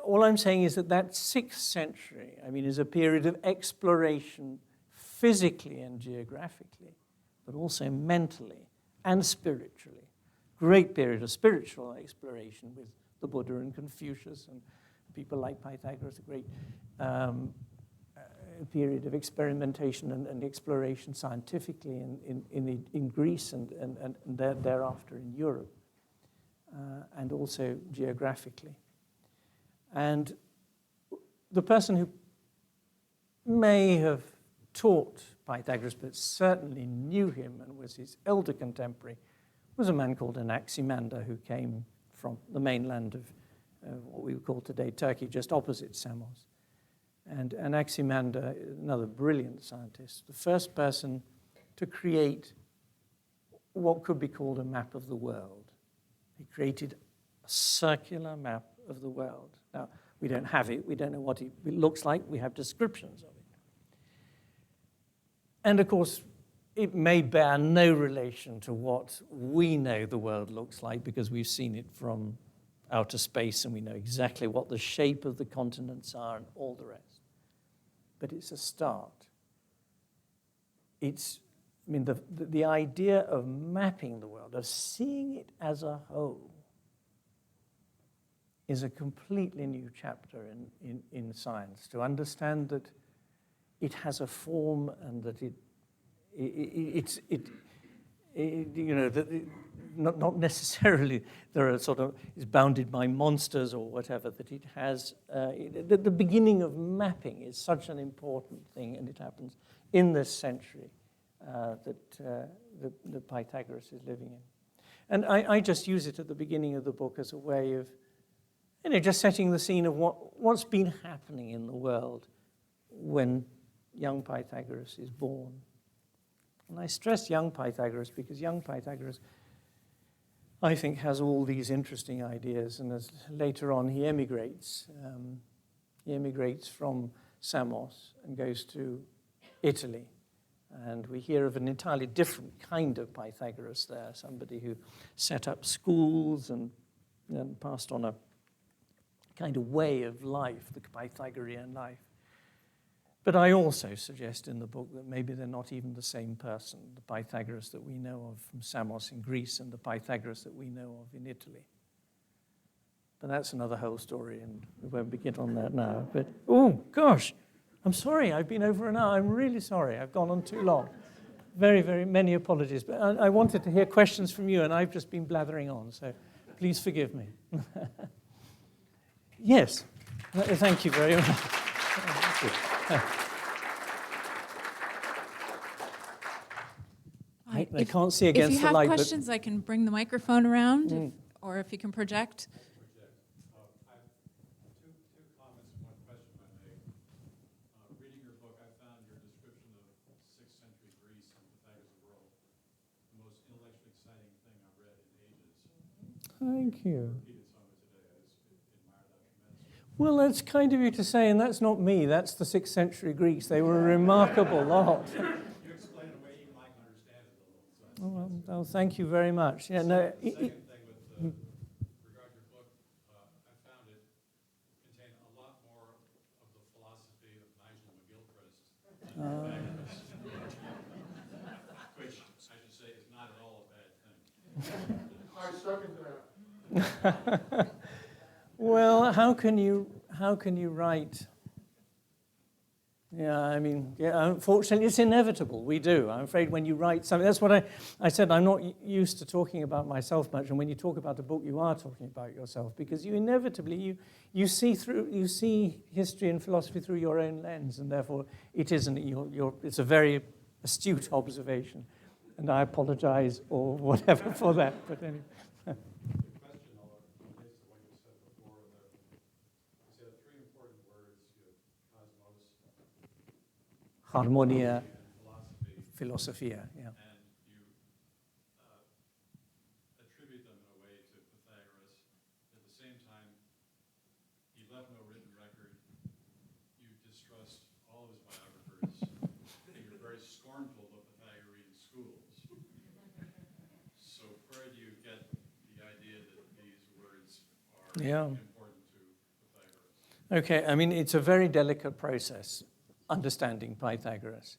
all I'm saying is that 6th century, is a period of exploration physically and geographically, but also mentally and spiritually. Great period of spiritual exploration with the Buddha and Confucius and people like Pythagoras, a great period of experimentation and exploration scientifically in Greece and thereafter in Europe, and also geographically. And the person who may have taught Pythagoras, but certainly knew him and was his elder contemporary, was a man called Anaximander, who came from the mainland of what we would call today Turkey, just opposite Samos. And Anaximander, another brilliant scientist, the first person to create what could be called a map of the world. He created a circular map of the world. Now, we don't have it. We don't know what it looks like. We have descriptions of it. And of course, it may bear no relation to what we know the world looks like, because we've seen it from outer space and we know exactly what the shape of the continents are and all the rest. But it's a start. The idea of mapping the world, of seeing it as a whole, is a completely new chapter in science. To understand that it has a form and that not necessarily is bounded by monsters or whatever, that it has, the beginning of mapping is such an important thing, and it happens in this century that Pythagoras is living in. And I just use it at the beginning of the book as a way of, just setting the scene of what's been happening in the world when young Pythagoras is born. And I stress young Pythagoras because young Pythagoras, I think, has all these interesting ideas. And as later on he emigrates from Samos and goes to Italy. And we hear of an entirely different kind of Pythagoras there, somebody who set up schools and passed on a kind of way of life, the Pythagorean life. But I also suggest in the book that maybe they're not even the same person, the Pythagoras that we know of from Samos in Greece and the Pythagoras that we know of in Italy. But that's another whole story, and we won't begin on that now. But, oh, gosh, I'm sorry, I've been over an hour. I'm really sorry, I've gone on too long. Very, very many apologies. But I wanted to hear questions from you, and I've just been blathering on, so please forgive me. Yes, thank you very much. I can't see against the light. If you have questions, I can bring the microphone around, or if you can project. I have two comments and one question, if I may. Reading your book, I found your description of 6th century Greece and Pythagoras' world the most intellectually exciting thing I've read in ages. Thank you. Repeated some of it today. I just admire that tremendously. Well, that's kind of you to say, and that's not me. That's the 6th century Greeks. They were a remarkable lot. You explain it a way even I can understand it a little. So Well, thank you very much. Yeah, no. Second thing with regard to your book, I found it contained a lot more of the philosophy of Nigel McGilchrist than Pythagoras, which I should say is not at all a bad thing. I second that. Well, how can you write Yeah, I mean, yeah, unfortunately, it's inevitable. We do. I'm afraid when you write something, that's what I said, I'm not used to talking about myself much, and when you talk about a book, you are talking about yourself, because you inevitably, you see history and philosophy through your own lens, and therefore it isn't, it's a very astute observation, and I apologize or whatever for that, but anyway. The question, although relates to what you said before, that you said three important words, cosmos, Harmonia, and philosophy, philosophia, yeah. and you attribute them in a way to Pythagoras. At the same time, he left no written record. You distrust all of his biographers, and you're very scornful of Pythagorean schools. So where do you get the idea that these words are important to Pythagoras? Okay, I mean, it's a very delicate process, understanding Pythagoras,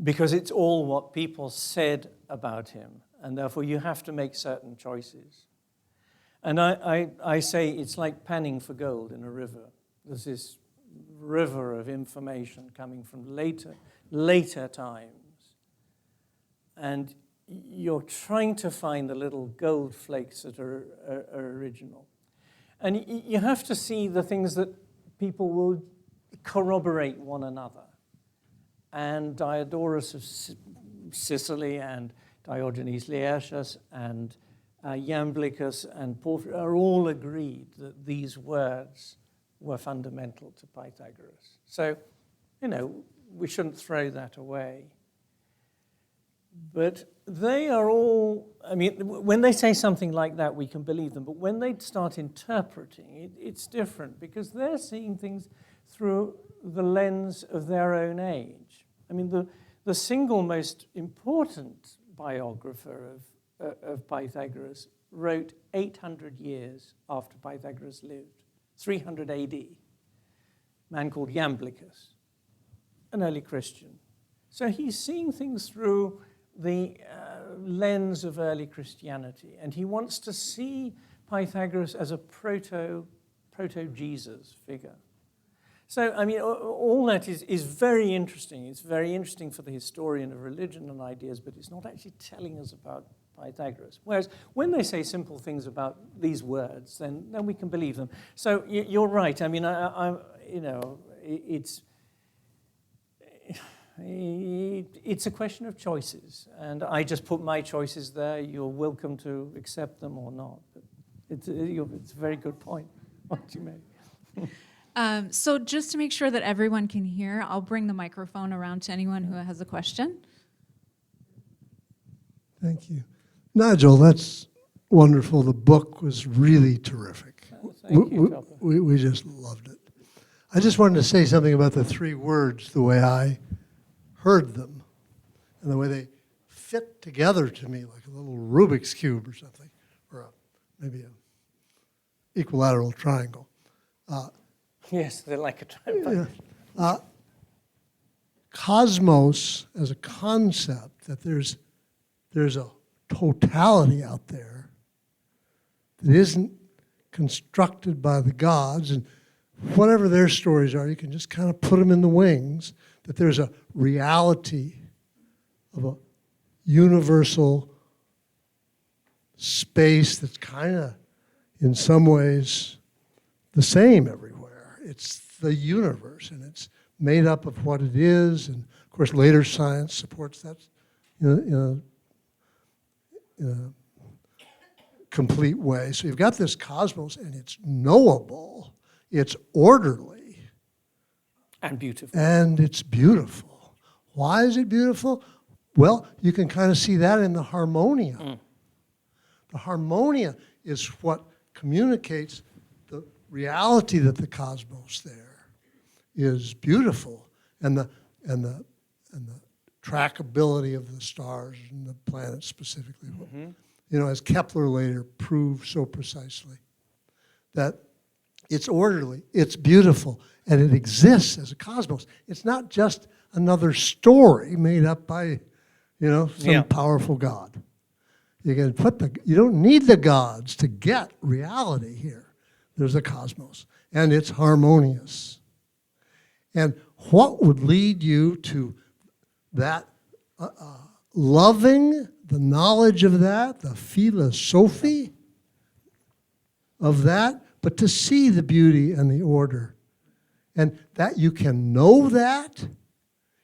because it's all what people said about him, and therefore you have to make certain choices. And I say it's like panning for gold in a river. There's this river of information coming from later times, and you're trying to find the little gold flakes that are original. And you have to see the things that people will corroborate one another. And Diodorus of Sicily and Diogenes Laertius and Iamblichus and Porphyry are all agreed that these words were fundamental to Pythagoras. So, we shouldn't throw that away. But they are all, I mean, when they say something like that, we can believe them. But when they start interpreting, it's different, because they're seeing things through the lens of their own age. I mean, the single most important biographer of Pythagoras wrote 800 years after Pythagoras lived, 300 AD, a man called Iamblichus, an early Christian. So he's seeing things through the lens of early Christianity, and he wants to see Pythagoras as a proto-Jesus figure. So, I mean, all that is very interesting. It's very interesting for the historian of religion and ideas, but it's not actually telling us about Pythagoras. Whereas when they say simple things about these words, then we can believe them. So you're right. I mean, it's a question of choices, and I just put my choices there. You're welcome to accept them or not. But it's a very good point what you made. So just to make sure that everyone can hear, I'll bring the microphone around to anyone who has a question. Thank you. Nigel, that's wonderful. The book was really terrific. Thank you, Topper. We just loved it. I just wanted to say something about the three words, the way I heard them, and the way they fit together to me like a little Rubik's Cube or something, or maybe an equilateral triangle. Yes, they're like a triangle. Yeah. Cosmos as a concept, that there's a totality out there that isn't constructed by the gods, and whatever their stories are, you can just kind of put them in the wings, that there's a reality of a universal space that's kind of, in some ways, the same everywhere. It's the universe, and it's made up of what it is, and of course later science supports that in a complete way. So you've got this cosmos, and it's knowable, it's orderly. And beautiful. And it's beautiful. Why is it beautiful? Well, you can kind of see that in the harmonia. The harmonia is what communicates the reality that the cosmos there is beautiful, and the trackability of the stars and the planets specifically. As Kepler later proved so precisely, that it's orderly, it's beautiful, and it exists as a cosmos. It's not just another story made up by, some powerful god. You don't need the gods to get reality here. There's a cosmos, and it's harmonious. And what would lead you to that loving the knowledge of that, the philosophy of that, but to see the beauty and the order. And that you can know that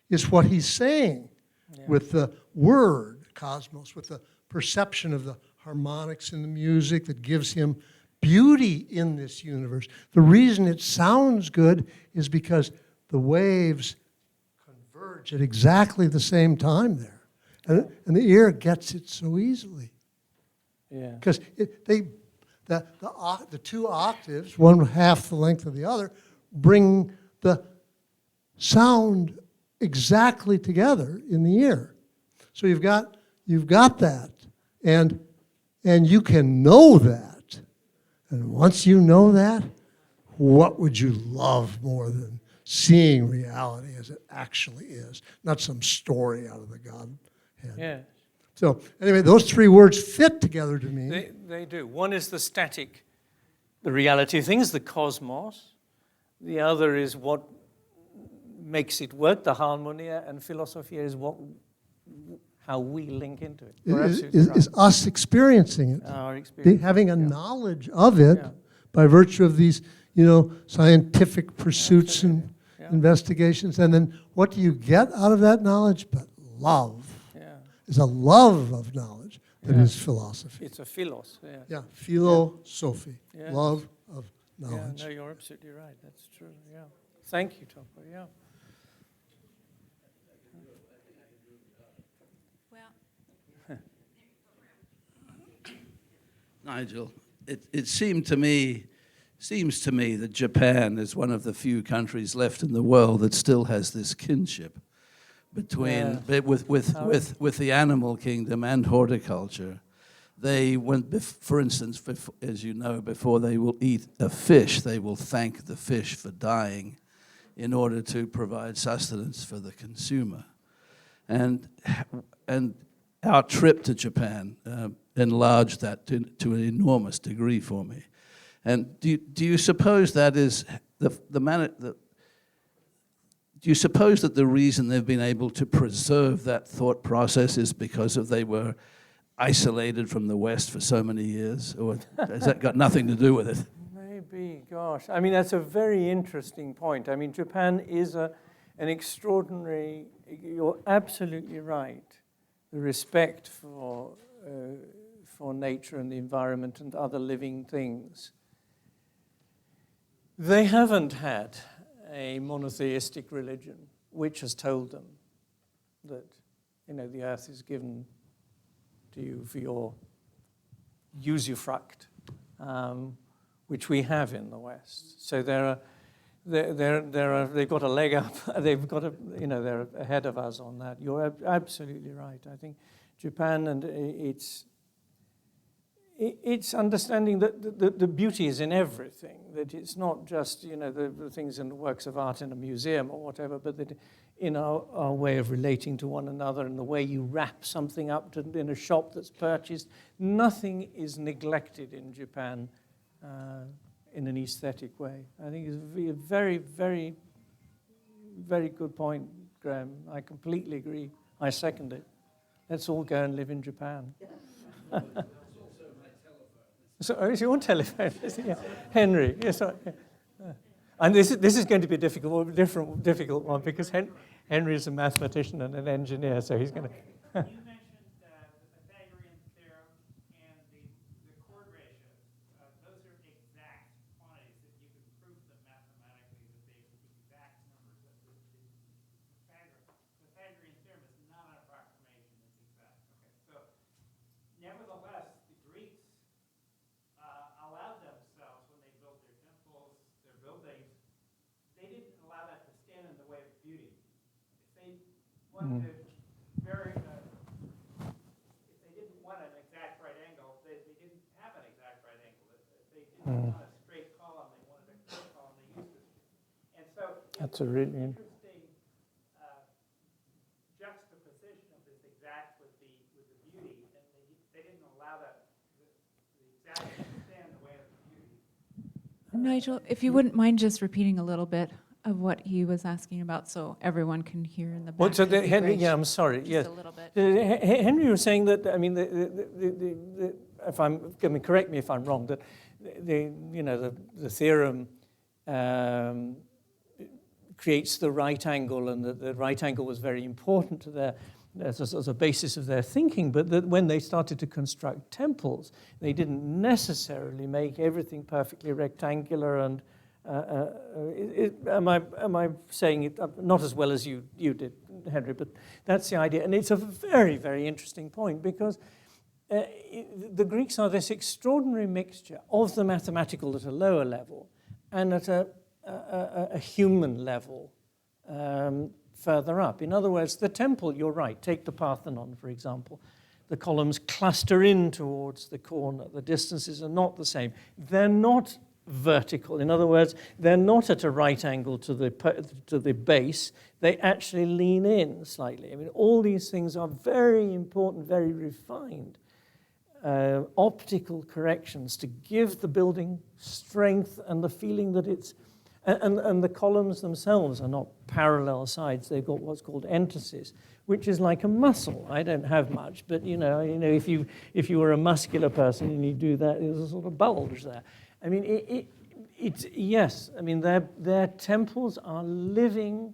is what he's saying with the word, cosmos, with the perception of the harmonics in the music that gives him beauty in this universe. The reason it sounds good is because the waves converge at exactly the same time there. And the ear gets it so easily. Yeah. Because the two octaves, one half the length of the other, bring the sound exactly together in the ear. So you've got that, and you can know that. And once you know that, what would you love more than seeing reality as it actually is, not some story out of the Godhead? Yeah. So anyway, those three words fit together to me. They do. One is the static, the reality of things, the cosmos. The other is what makes it work, the harmonia, and philosophia is how we link into it. You're absolutely right. Is us experiencing it, Our experience. having a knowledge of it by virtue of these, scientific pursuits and investigations. And then what do you get out of that knowledge? But love. It's a love of knowledge that is philosophy. It's a philos. Yeah, philosophy, Yeah. love of knowledge. Yeah, no, you're absolutely right. That's true. Yeah. Thank you, Topo. Yeah. Nigel, it seems to me that Japan is one of the few countries left in the world that still has this kinship between with the animal kingdom and horticulture. They for instance, as you know, before they will eat a fish, they will thank the fish for dying in order to provide sustenance for the consumer. And our trip to Japan enlarged that to an enormous degree for me. And do you suppose that is the manner that? Do you suppose that the reason they've been able to preserve that thought process is because they were isolated from the West for so many years? Or has that got nothing to do with it? Maybe, gosh. I mean, that's a very interesting point. I mean, Japan is an extraordinary, you're absolutely right, the respect for nature and the environment and other living things. They haven't had a monotheistic religion which has told them that, the earth is given to you for your usufruct, which we have in the West. So they've got a leg up. They've got they're ahead of us on that. You're absolutely right. I think Japan and it's understanding that the beauty is in everything, that it's not just, the things in the works of art in a museum or whatever, but that in our way of relating to one another and the way you wrap something up in a shop that's purchased, nothing is neglected in Japan in an aesthetic way. I think it's a very, very, very good point, Graham. I completely agree. I second it. Let's all go and live in Japan. So, it's your telephone, yeah. Henry. Yes, and this is going to be a difficult one because Henry is a mathematician and an engineer, so he's going to. You mentioned the Pythagorean theorem and the chord ratios. Those are exact quantities that you can prove them mathematically that they are exact numbers. The Pythagorean theorem is not an approximation; it's exact. Okay, so nevertheless, the Greeks allowed themselves, when they built their temples, their buildings, they didn't allow that to stand in the way of beauty. If they wanted to if they didn't want an exact right angle, they didn't have an exact right angle. If they didn't want a straight column, they wanted a curved column, they used it. And so That's a really interesting juxtaposition of this exact with the beauty, and they didn't allow that the exact to stand in the way of the beauty. Nigel, if you wouldn't mind just repeating a little bit of what he was asking about so everyone can hear in the back? Well, so That'd be Henry, great. yeah, I'm sorry. Just Yes, a little bit. Henry was saying that. I mean, if I'm, I mean, correct me if I'm wrong. That the theorem creates the right angle, and that the right angle was very important to their as a basis of their thinking. But that when they started to construct temples, they didn't necessarily make everything perfectly rectangular and. Am I saying it not as well as you did, Henry? But that's the idea, and it's a very, very interesting point because the Greeks are this extraordinary mixture of the mathematical at a lower level and at a human level further up. In other words, the temple, you're right, take the Parthenon, for example. The columns cluster in towards the corner. The distances are not the same. They're not vertical. In other words, they're not at a right angle to the base. They actually lean in slightly. I mean, all these things are very important, very refined optical corrections to give the building strength and the feeling that it's... And the columns themselves are not parallel sides. They've got what's called entasis, which is like a muscle. I don't have much, but if you were a muscular person and you do that, there's a sort of bulge there. I mean, it's yes. I mean, their temples are living,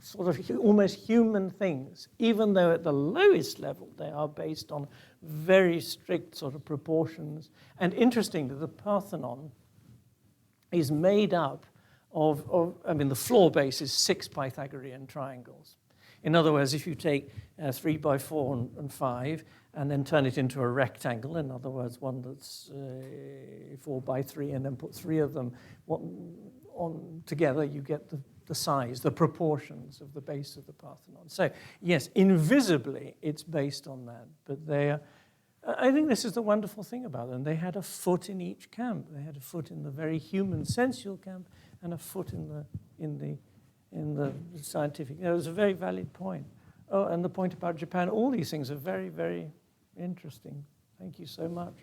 sort of almost human things, even though at the lowest level they are based on very strict sort of proportions. And interestingly, the Parthenon is made up of I mean, the floor base is 6 Pythagorean triangles. In other words, if you take 3 by 4 and 5 and then turn it into a rectangle, in other words, one that's 4 by 3, and then put 3 of them on together, you get the size, the proportions of the base of the Parthenon. So, yes, invisibly, it's based on that. But they are, I think this is the wonderful thing about them. They had a foot in each camp. They had a foot in the very human, sensual camp, and a foot in the scientific. It was a very valid point. Oh, and the point about Japan, all these things are very, very interesting. Thank you so much.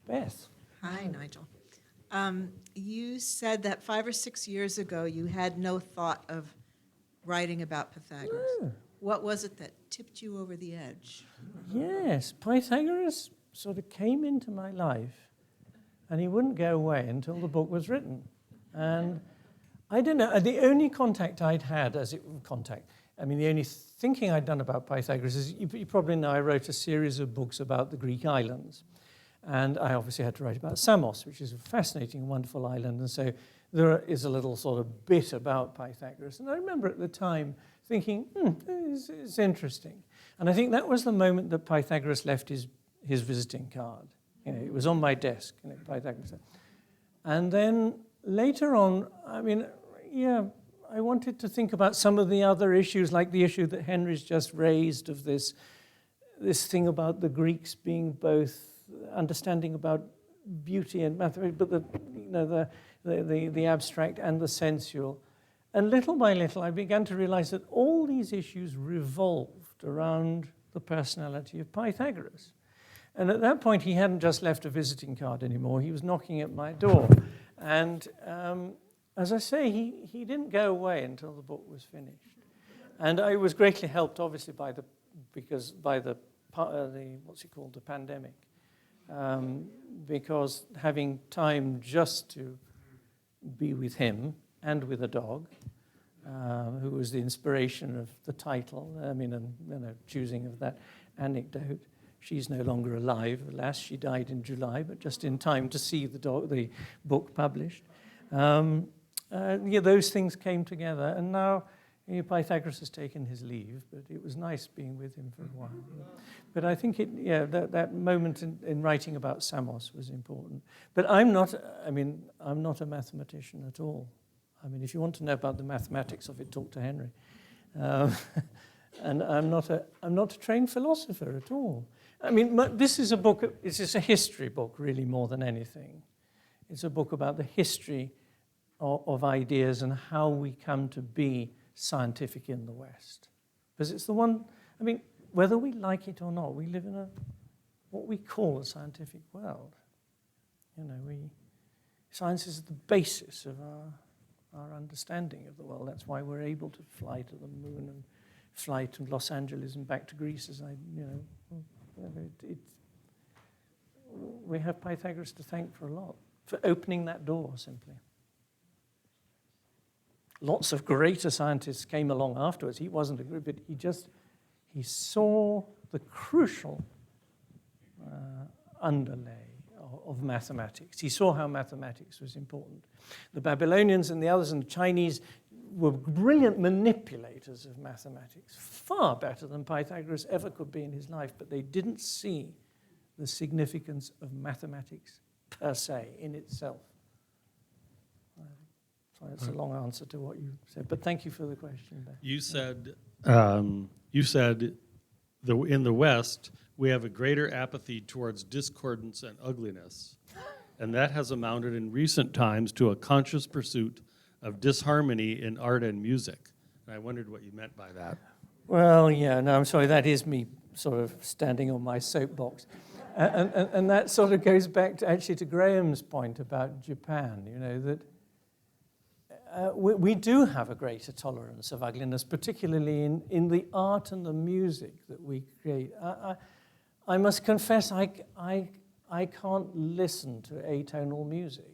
Beth. Hi, Nigel. You said that 5 or 6 years ago you had no thought of writing about Pythagoras. Yeah. What was it that tipped you over the edge? Yes, Pythagoras sort of came into my life, and he wouldn't go away until the book was written. And I don't know, the only contact I'd had, the only thinking I'd done about Pythagoras is, you probably know I wrote a series of books about the Greek islands. And I obviously had to write about Samos, which is a fascinating, wonderful island. And so there is a little sort of bit about Pythagoras. And I remember at the time thinking, it's interesting. And I think that was the moment that Pythagoras left his visiting card. It was on my desk, Pythagoras. And then later on, I wanted to think about some of the other issues, like the issue that Henry's just raised of this thing about the Greeks being both understanding about beauty and mathematics, but the abstract and the sensual. And little by little, I began to realize that all these issues revolved around the personality of Pythagoras. And at that point, he hadn't just left a visiting card anymore. He was knocking at my door. And as I say, he didn't go away until the book was finished. And I was greatly helped, obviously, by the pandemic. Because having time just to be with him and with a dog, who was the inspiration of the title, choosing of that anecdote. She's no longer alive, alas. She died in July, but just in time to see the book published. Those things came together, and now Pythagoras has taken his leave, but it was nice being with him for a while. But I think that moment in writing about Samos was important. But I'm not a mathematician at all. I mean, if you want to know about the mathematics of it, talk to Henry. And I'm not a trained philosopher at all. I mean, this is a book. This is a history book, really, more than anything. It's a book about the history of ideas and how we come to be scientific in the West. Because it's the one, whether we like it or not, we live in what we call a scientific world. Science is the basis of our understanding of the world. That's why we're able to fly to the moon and fly to Los Angeles and back to Greece. We have Pythagoras to thank for a lot, for opening that door, simply. Lots of greater scientists came along afterwards. He wasn't a group, but he saw the crucial underlay of mathematics. He saw how mathematics was important. The Babylonians and the others and the Chinese were brilliant manipulators of mathematics, far better than Pythagoras ever could be in his life, but they didn't see the significance of mathematics per se in itself. So that's a long answer to what you said, but thank you for the question, Ben. You said in the West, we have a greater apathy towards discordance and ugliness, and that has amounted in recent times to a conscious pursuit of disharmony in art and music. And I wondered what you meant by that. Well, yeah, no, I'm sorry, that is me sort of standing on my soapbox. And that sort of goes back to Graham's point about Japan, that we do have a greater tolerance of ugliness, particularly in the art and the music that we create. I must confess, I can't listen to atonal music.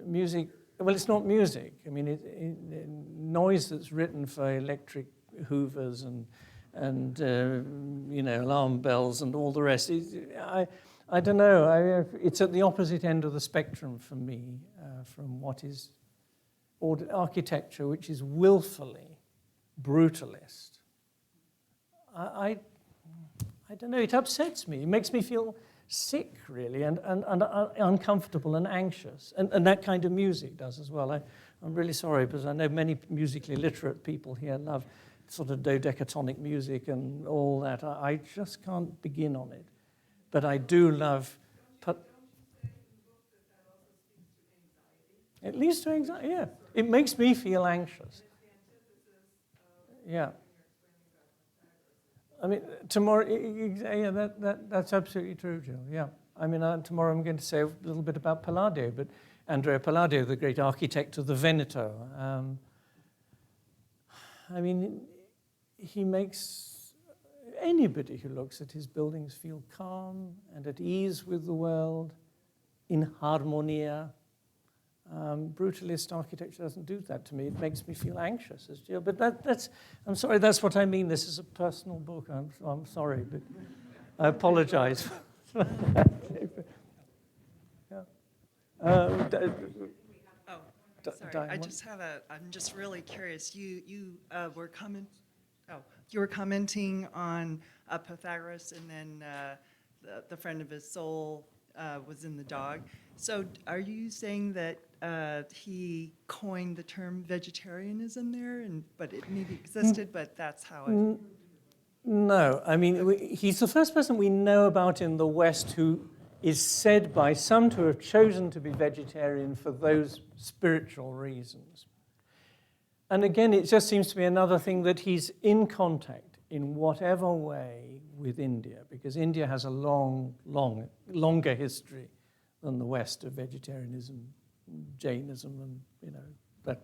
Music. Well, it's not music. Noise that's written for electric hoovers and alarm bells and all the rest. I don't know. It's at the opposite end of the spectrum for me from what is architecture, which is willfully brutalist. I don't know. It upsets me. It makes me feel sick, really, and uncomfortable and anxious. And that kind of music does as well. I'm really sorry, because I know many musically literate people here love sort of dodecatonic music and all that. I just can't begin on it. But I do love... It leads to anxiety, yeah. It makes me feel anxious. Yeah. Tomorrow, yeah, that's absolutely true, Jill, yeah. Tomorrow I'm going to say a little bit about Palladio, but Andrea Palladio, the great architect of the Veneto. He makes anybody who looks at his buildings feel calm and at ease with the world, in harmonia. Brutalist architecture doesn't do that to me. It makes me feel anxious, as Jill. But I'm sorry, that's what I mean. This is a personal book. I'm sorry, but I apologize. Sorry, I'm just really curious. You were commenting on Pythagoras, and then the friend of his soul was in the dog. So are you saying that he coined the term vegetarianism there, but it maybe existed, but that's how it... No, he's the first person we know about in the West who is said by some to have chosen to be vegetarian for those spiritual reasons. And again, it just seems to be another thing that he's in contact in whatever way with India, because India has a longer history than the West of vegetarianism, Jainism, and that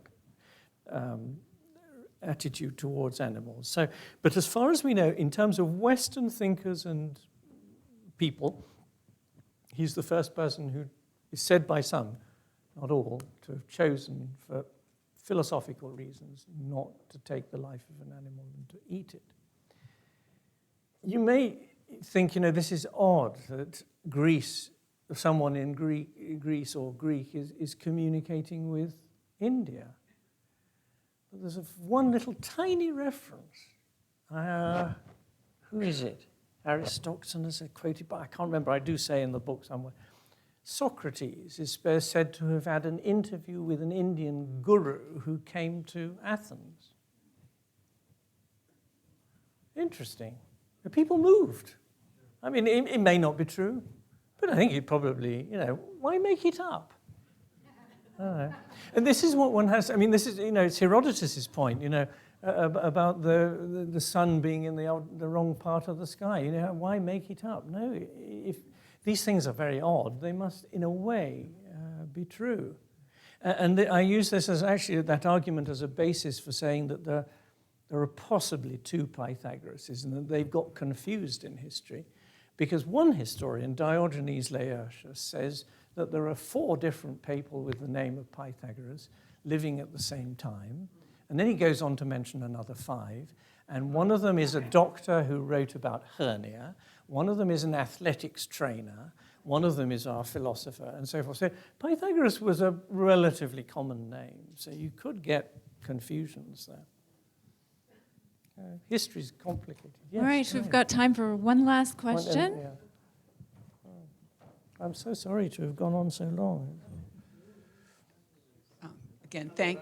attitude towards animals. So, but as far as we know, in terms of Western thinkers and people, he's the first person who is said by some, not all, to have chosen for philosophical reasons not to take the life of an animal and to eat it. You may think, this is odd that someone in Greece or Greek is communicating with India. But there's one little tiny reference. Who is it? Aristophanes is quoted by, I can't remember, I do say in the book somewhere. Socrates is said to have had an interview with an Indian guru who came to Athens. Interesting. The people moved. It may not be true, but I think it probably, why make it up? And this is what one has, this is, it's Herodotus' point, about the sun being in the wrong part of the sky. Why make it up? No, if these things are very odd, they must, in a way, be true. I use this as actually that argument as a basis for saying that there are possibly two Pythagoras, and that they've got confused in history. Because one historian, Diogenes Laertius, says that there are 4 different people with the name of Pythagoras living at the same time. And then he goes on to mention another 5. And one of them is a doctor who wrote about hernia. One of them is an athletics trainer. One of them is our philosopher, and so forth. So Pythagoras was a relatively common name. So you could get confusions there. History's complicated. Yes, All right, we've got time for one last question. I'm so sorry to have gone on so long. Again, thank.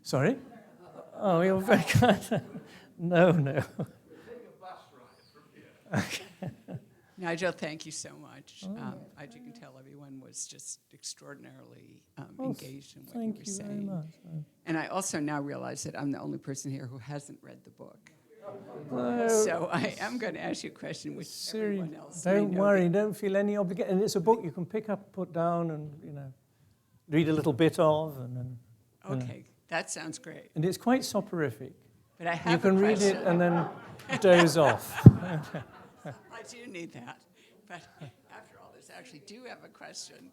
Sorry? Oh, you're very kind. No. Okay. Nigel, thank you so much. As you can tell, everyone was just extraordinarily engaged in what you were saying. Thank you very much. And I also now realize that I'm the only person here who hasn't read the book. No. So I am going to ask you a question which everyone else may Don't know worry, don't feel any obligation. And it's a book you can pick up, put down, and read a little bit of, and then. Okay, that sounds great. And it's quite soporific. But I have you can a read question. it and then doze off. I do need that. But after all this, I actually do have a question.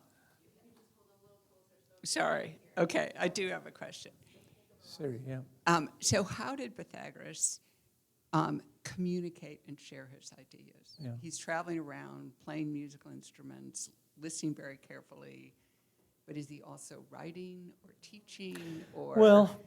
Sorry. Okay, I do have a question. Siri, yeah. So how did Pythagoras communicate and share his ideas? Yeah. He's traveling around, playing musical instruments, listening very carefully, but is he also writing or teaching? Or Well,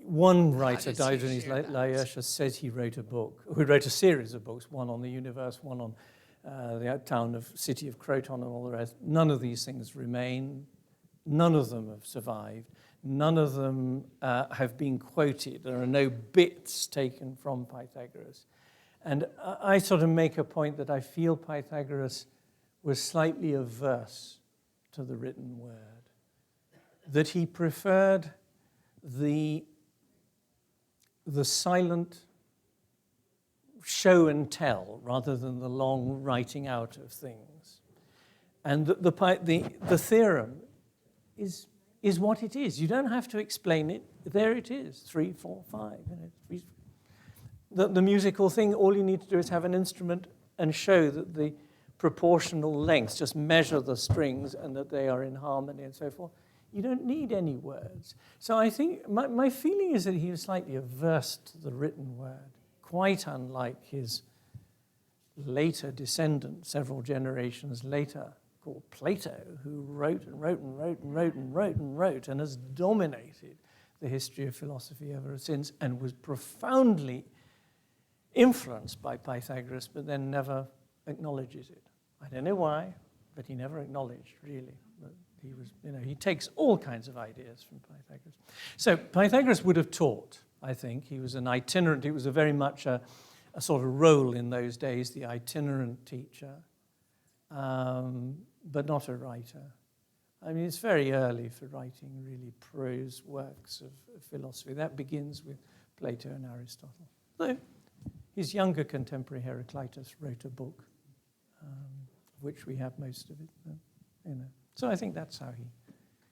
one writer, does he Diogenes share that? Laertius, says he wrote a book, who wrote a series of books, one on the universe, one on the city of Croton and all the rest. None of these things remain. None of them have survived. None of them have been quoted. There are no bits taken from Pythagoras. And I sort of make a point that I feel Pythagoras was slightly averse to the written word, that he preferred the silent show and tell rather than the long writing out of things. And the theorem is what it is. You don't have to explain it. There it is, 3, 4, 5. The musical thing, all you need to do is have an instrument and show that the proportional lengths, just measure the strings and that they are in harmony and so forth. You don't need any words. So I think my feeling is that he was slightly averse to the written word, quite unlike his later descendant, several generations later, called Plato, who wrote and wrote and wrote and wrote and wrote and wrote and has dominated the history of philosophy ever since and was profoundly influenced by Pythagoras, but then never acknowledges it. I don't know why, but he never acknowledged, really, that he was, he takes all kinds of ideas from Pythagoras. So Pythagoras would have taught, I think. He was an itinerant, it was a very much a sort of role in those days, the itinerant teacher, but not a writer. I mean, it's very early for writing really prose works of philosophy. That begins with Plato and Aristotle. Though his younger contemporary Heraclitus wrote a book, which we have most of it. So I think that's how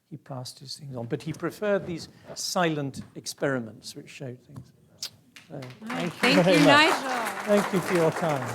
he passed his things on. But he preferred these silent experiments which showed things. So, Thank you, Nigel. Thank you for your time.